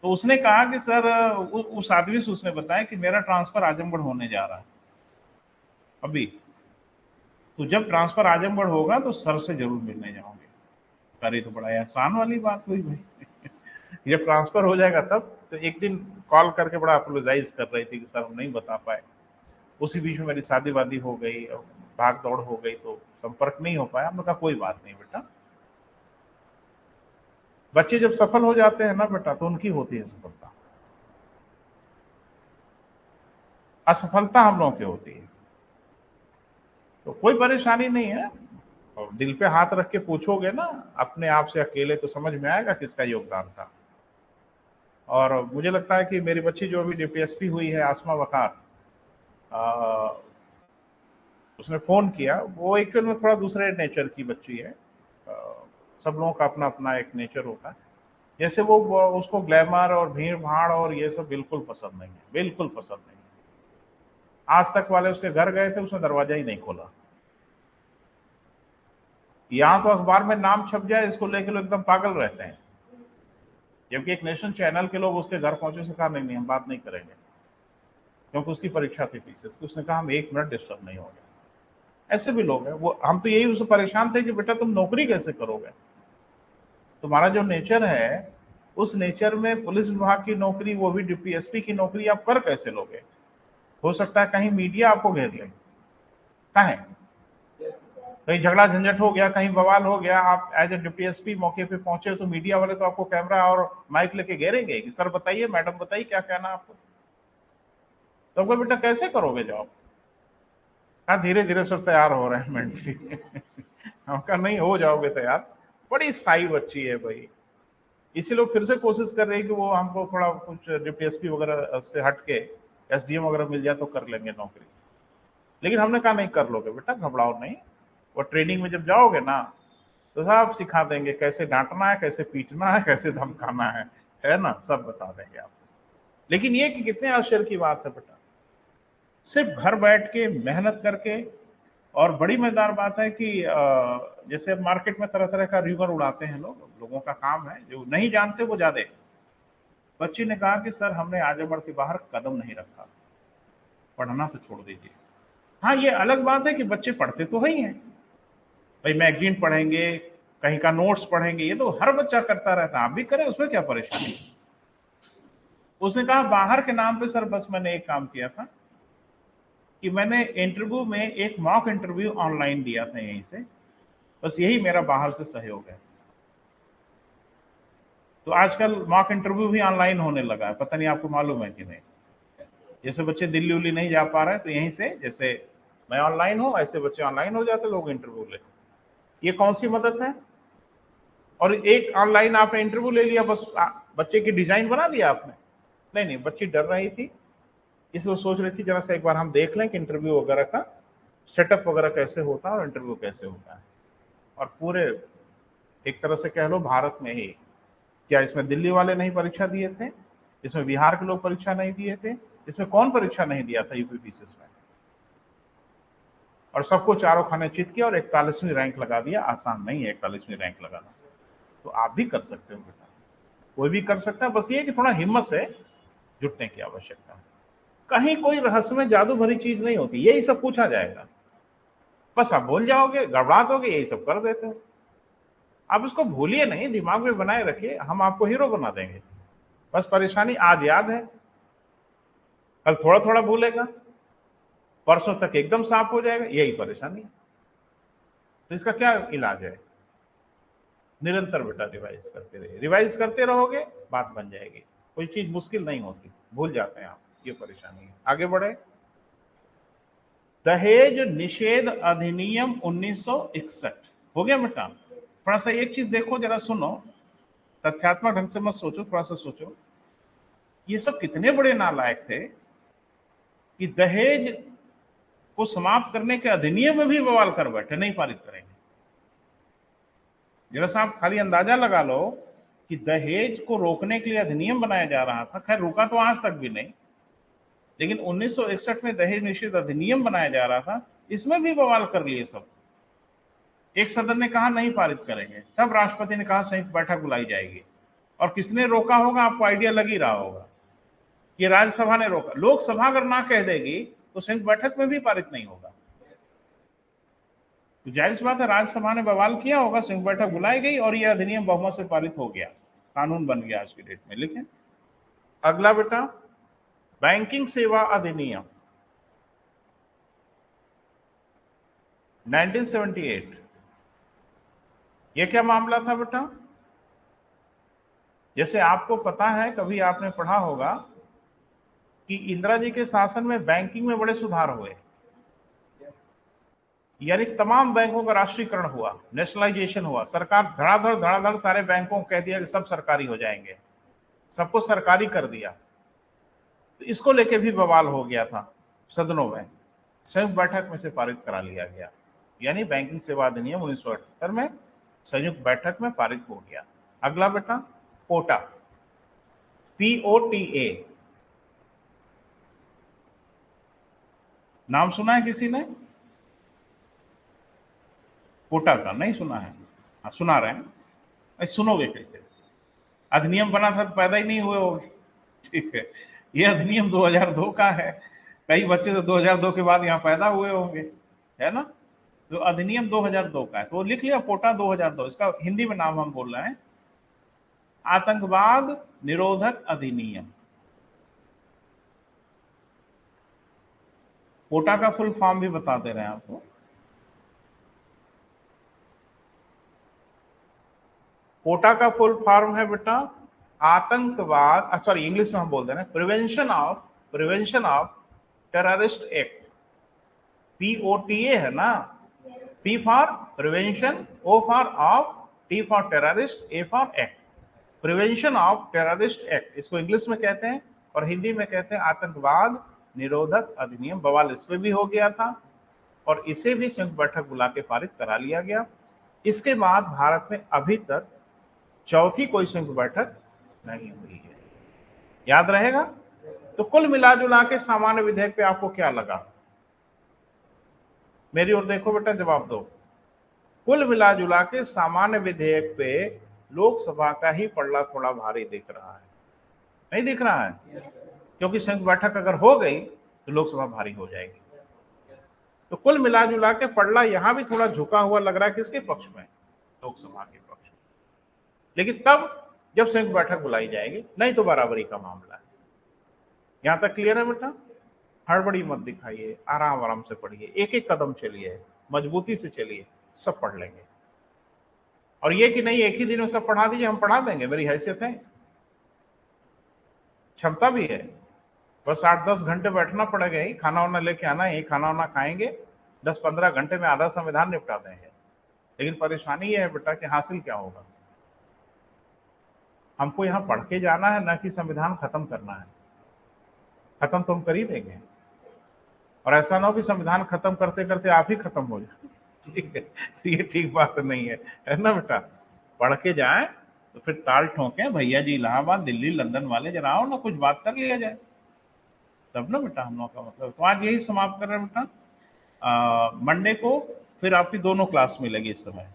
तो उसने कहा कि सर, उस आदमी से उसने बताया कि मेरा ट्रांसफर आजमगढ़ होने जा रहा है अभी, तो जब ट्रांसफर आजमगढ़ होगा तो सर से जरूर मिलने जाओगे। अरे तो बड़ा आसान वाली बात हुई भाई। जब ट्रांसफर हो जाएगा तब। तो एक दिन कॉल करके बड़ा अपोलोजाइज कर रही थी कि सर हम नहीं बता पाए, उसी बीच में मेरी शादी वादी हो गई, भाग दौड़ हो गई, तो संपर्क नहीं हो पाया। हमने कहा कोई बात नहीं बेटा, बच्चे जब सफल हो जाते हैं ना बेटा तो उनकी होती है सफलता, असफलता हम लोगों की होती है। तो कोई परेशानी नहीं है, और दिल पे हाथ रख के पूछोगे ना अपने आप से अकेले, तो समझ में आएगा किसका योगदान था। और मुझे लगता है कि मेरी बच्ची जो अभी डीपीएसपी हुई है, आसमा वकार, उसने फोन किया। वो एक्चुअल में थोड़ा दूसरे नेचर की बच्ची है, सब लोगों का अपना अपना एक नेचर होता है। जैसे वो उसको ग्लैमर और भीड़ भाड़ और ये सब बिल्कुल पसंद नहीं है, बिल्कुल पसंद नहीं है। आज तक वाले उसके घर गए थे, उसने दरवाजा ही नहीं खोला। यहाँ तो अखबार में नाम छप जाए इसको लेके लोग एकदम पागल रहते हैं, जबकि एक नेशनल चैनल के लोग उसके घर पहुंचे, से कहा नहीं हम बात नहीं करेंगे, क्योंकि उसकी परीक्षा थी पीसीएस की। उसने कहा हम 1 मिनट डिस्टर्ब नहीं होंगे। ऐसे भी लोग हैं। वो हम तो यही उससे परेशान थे कि बेटा तुम नौकरी कैसे करोगे, तुम्हारा जो नेचर है उस नेचर में पुलिस विभाग की नौकरी, वो भी डीपीएसपी की नौकरी, आप कर कैसे लोगे। हो सकता है कहीं मीडिया आपको घेर ले, कहें कहीं झगड़ा झंझट हो गया, कहीं बवाल हो गया, आप एज ए डिप्टी एसपी मौके पे पहुंचे तो मीडिया वाले तो आपको कैमरा और माइक लेके घेरेंगे कि सर बताइए, मैडम बताइए क्या कहना आपको। तो आपको बेटा कैसे करोगे जॉब? हाँ धीरे धीरे सर तैयार हो रहे हैं मेंटली। हम कहा नहीं हो जाओगे तैयार, बड़ी साई बच्ची है भाई। इसी लोग फिर से कोशिश कर रहे हैं कि वो हमको थोड़ा कुछ डिप्टी एसपी वगैरह से हट के एसडीएम वगैरह मिल जाए तो कर लेंगे नौकरी। लेकिन हमने कहा नहीं कर लोगे बेटा, घबराओ नहीं। वो ट्रेनिंग में जब जाओगे ना तो सब सिखा देंगे, कैसे डांटना है, कैसे पीटना है, कैसे धमकाना है ना, सब बता देंगे आपको। लेकिन ये कि कितने आश्चर्य की बात है बेटा, सिर्फ घर बैठ के मेहनत करके। और बड़ी मजेदार बात है कि जैसे अब मार्केट में तरह तरह का र्यूमर उड़ाते हैं लोग, लोगों का काम है, जो नहीं जानते वो ज्यादा। बच्ची ने कहा कि सर हमने आजमगढ़ के बाहर कदम नहीं रखा, पढ़ना तो छोड़ दीजिए। हाँ ये अलग बात है कि बच्चे पढ़ते तो ही हैं भाई, मैगजीन पढ़ेंगे, कहीं का नोट्स पढ़ेंगे, ये तो हर बच्चा करता रहता है, आप भी करें, उसमें क्या परेशानी। उसने कहा बाहर के नाम पे सर बस मैंने एक काम किया था कि मैंने इंटरव्यू में एक मॉक इंटरव्यू ऑनलाइन दिया था यहीं से, बस यही मेरा बाहर से सहयोग है। तो आजकल मॉक इंटरव्यू भी ऑनलाइन होने लगा है, पता नहीं आपको मालूम है कि नहीं। जैसे बच्चे दिल्ली उल्ली नहीं जा पा रहे हैं तो यहीं से, जैसे मैं ऑनलाइन हूं ऐसे बच्चे ऑनलाइन हो जाते, लोग इंटरव्यू ले। ये कौन सी मदद है? और एक ऑनलाइन आपने इंटरव्यू ले लिया, बस बच्चे की डिजाइन बना दिया आपने? नहीं नहीं, बच्ची डर रही थी, इसलिए वो सोच रही थी जरा सा एक बार हम देख लें कि इंटरव्यू वगैरह का सेटअप वगैरह कैसे होता है और इंटरव्यू कैसे होता है। और पूरे एक तरह से कह लो भारत में ही, क्या इसमें दिल्ली वाले नहीं परीक्षा दिए थे, इसमें बिहार के लोग परीक्षा नहीं दिए थे, इसमें कौन परीक्षा नहीं दिया था यूपीपीसीएस में? और सबको चारों खाने चित किया और 41वीं रैंक लगा दिया। आसान नहीं है 41वीं रैंक लगाना, तो आप भी कर सकते हो बेटा, कोई भी कर सकता है, बस ये कि थोड़ा हिम्मत से जुटने की आवश्यकता है। कहीं कोई रहस्य में जादू भरी चीज नहीं होती, यही सब पूछा जाएगा, बस आप भूल जाओगे, गड़बड़ा दोगे, यही सब कर देते हो। आप उसको भूलिए नहीं, दिमाग में बनाए रखिए, हम आपको हीरो बना देंगे। बस परेशानी आज याद है, कल थोड़ा थोड़ा भूलेगा, परसों तक एकदम साफ हो जाएगा, यही परेशानी है। तो इसका क्या इलाज है? निरंतर बेटा रिवाइज करते रहिए, रिवाइज करते रहोगे बात बन जाएगी। कोई चीज मुश्किल नहीं होती, भूल जाते हैं आप, ये परेशानी है। आगे बढ़े। दहेज निषेध अधिनियम 1961 हो गया बेटा। थोड़ा सा एक चीज देखो, जरा सुनो, तथ्यात्मक ढंग से मत सोचो, थोड़ा सा सोचो। ये सब कितने बड़े नालायक थे कि दहेज को समाप्त करने के अधिनियम में भी बवाल कर बैठे, नहीं पारित करेंगे। जरा सा आप खाली अंदाजा लगा लो कि दहेज को रोकने के लिए अधिनियम बनाया जा रहा था, खैर रुका तो आज तक भी नहीं, लेकिन 1961 में दहेज निषेध अधिनियम बनाया जा रहा था, इसमें भी बवाल कर लिए सब। एक सदन ने कहा नहीं पारित करेंगे, तब राष्ट्रपति ने कहा संयुक्त बैठक बुलाई जाएगी। और किसने रोका होगा आपको आइडिया लग ही रहा होगा, ये राज्यसभा ने रोका। लोकसभा अगर ना कह देगी तो संयुक्त बैठक में भी पारित नहीं होगा। तो जाहिर सी बात है राज्यसभा ने बवाल किया होगा, संयुक्त बैठक बुलाई गई और यह अधिनियम बहुमत से पारित हो गया, कानून बन गया आज की डेट में। लिखें अगला बेटा, बैंकिंग सेवा अधिनियम 1978। यह क्या मामला था बेटा? जैसे आपको पता है, कभी आपने पढ़ा होगा कि इंदिरा जी के शासन में बैंकिंग में बड़े सुधार हुए, यानी तमाम बैंकों का राष्ट्रीयकरण हुआ, नेशनलाइजेशन हुआ, सरकार धड़ाधड़ धड़ाधड़ सारे बैंकों को कह दिया कि सब सरकारी हो जाएंगे, सबको सरकारी कर दिया। तो इसको लेके भी बवाल हो गया था सदनों में, संयुक्त बैठक में से पारित करा लिया गया, यानी बैंकिंग सेवा अधिनियम 1978 में संयुक्त बैठक में पारित हो गया। अगला बेटा, कोटा, POTA, नाम सुना है किसी ने? कोटा का नहीं सुना है? हाँ सुना रहे हैं, सुनोगे कैसे? अधिनियम बना था तो पैदा ही नहीं हुए होगे। ठीक है, ये अधिनियम 2002 का है, कई बच्चे तो 2002 के बाद यहाँ पैदा हुए होंगे, है ना। तो अधिनियम 2002 का है, तो लिख लिया कोटा 2002। इसका हिंदी में नाम हम बोल रहे हैं आतंकवाद निरोधक अधिनियम। कोटा का फुल फॉर्म भी बता दे रहे हैं आपको, पोटा का फुल फॉर्म है बेटा आतंकवाद, सॉरी इंग्लिश में हम बोल रहे हैं prevention of terrorist act. POTA है ना, P for prevention, O for of, T for terrorist, A for act. Prevention of terrorist act इसको इंग्लिश में कहते हैं और हिंदी में कहते हैं आतंकवाद निरोधक अधिनियम। बवाल इस पे भी हो गया था और इसे भी संयुक्त बैठक बुला के पारित करा लिया गया। इसके बाद भारत में अभी तक चौथी कोई संयुक्त बैठक नहीं हुई है, याद रहेगा। तो कुल मिला जुला के सामान्य विधेयक पे आपको क्या लगा, मेरी ओर देखो बेटा, जवाब दो। कुल मिला जुला के सामान्य विधेयक पे लोकसभा का ही पलड़ा थोड़ा भारी दिख रहा है, नहीं दिख रहा है? क्योंकि संयुक्त बैठक अगर हो गई तो लोकसभा भारी हो जाएगी। तो कुल मिला जुला के पलड़ा यहां भी थोड़ा झुका हुआ लग रहा है, किसके पक्ष में? लोकसभा के पक्ष में। लेकिन तब जब संयुक्त बैठक बुलाई जाएगी, नहीं तो बराबरी का मामला है। यहां तक क्लियर है बेटा? हड़बड़ी मत दिखाइए, आराम आराम से पढ़िए, एक एक कदम चलिए, मजबूती से चलिए, सब पढ़ लेंगे। और ये कि नहीं एक ही दिन में सब पढ़ा दीजिए, हम पढ़ा देंगे, मेरी हैसियत है, क्षमता भी है। बस 8-10 घंटे बैठना पड़ेगा, ही खाना वाना लेके आना, यही खाना वाना खाएंगे, 10-15 घंटे में आधा संविधान निपटा देंगे। लेकिन परेशानी ये है बेटा कि हासिल क्या होगा, हमको यहाँ पढ़ के जाना है, ना कि संविधान खत्म करना है। खत्म तो हम कर ही देंगे, और ऐसा ना हो कि संविधान खत्म करते करते आप ही खत्म हो जाए, ठीक है? तो ये ठीक बात नहीं है ना बेटा? पढ़ के जाए तो फिर ताल ठोके, भैया जी इलाहाबाद दिल्ली लंदन वाले, जरा आओ ना, कुछ बात कर लिया जाए, तब ना बेटा हम लोग का मतलब। तो आज यही समाप्त कर रहे हैं बेटा। मंडे को फिर आपकी दोनों क्लास मिलेगी इस समय,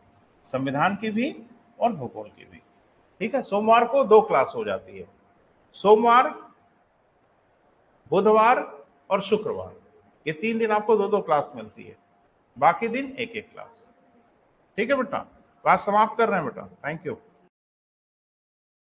संविधान की भी और भूगोल की भी, ठीक है? सोमवार को 2 क्लास हो जाती है, सोमवार, बुधवार और शुक्रवार, ये 3 दिन आपको 2-2 क्लास मिलती है, बाकी दिन 1-1 क्लास, ठीक है बेटा? बात समाप्त कर रहे हैं बेटा, थैंक यू।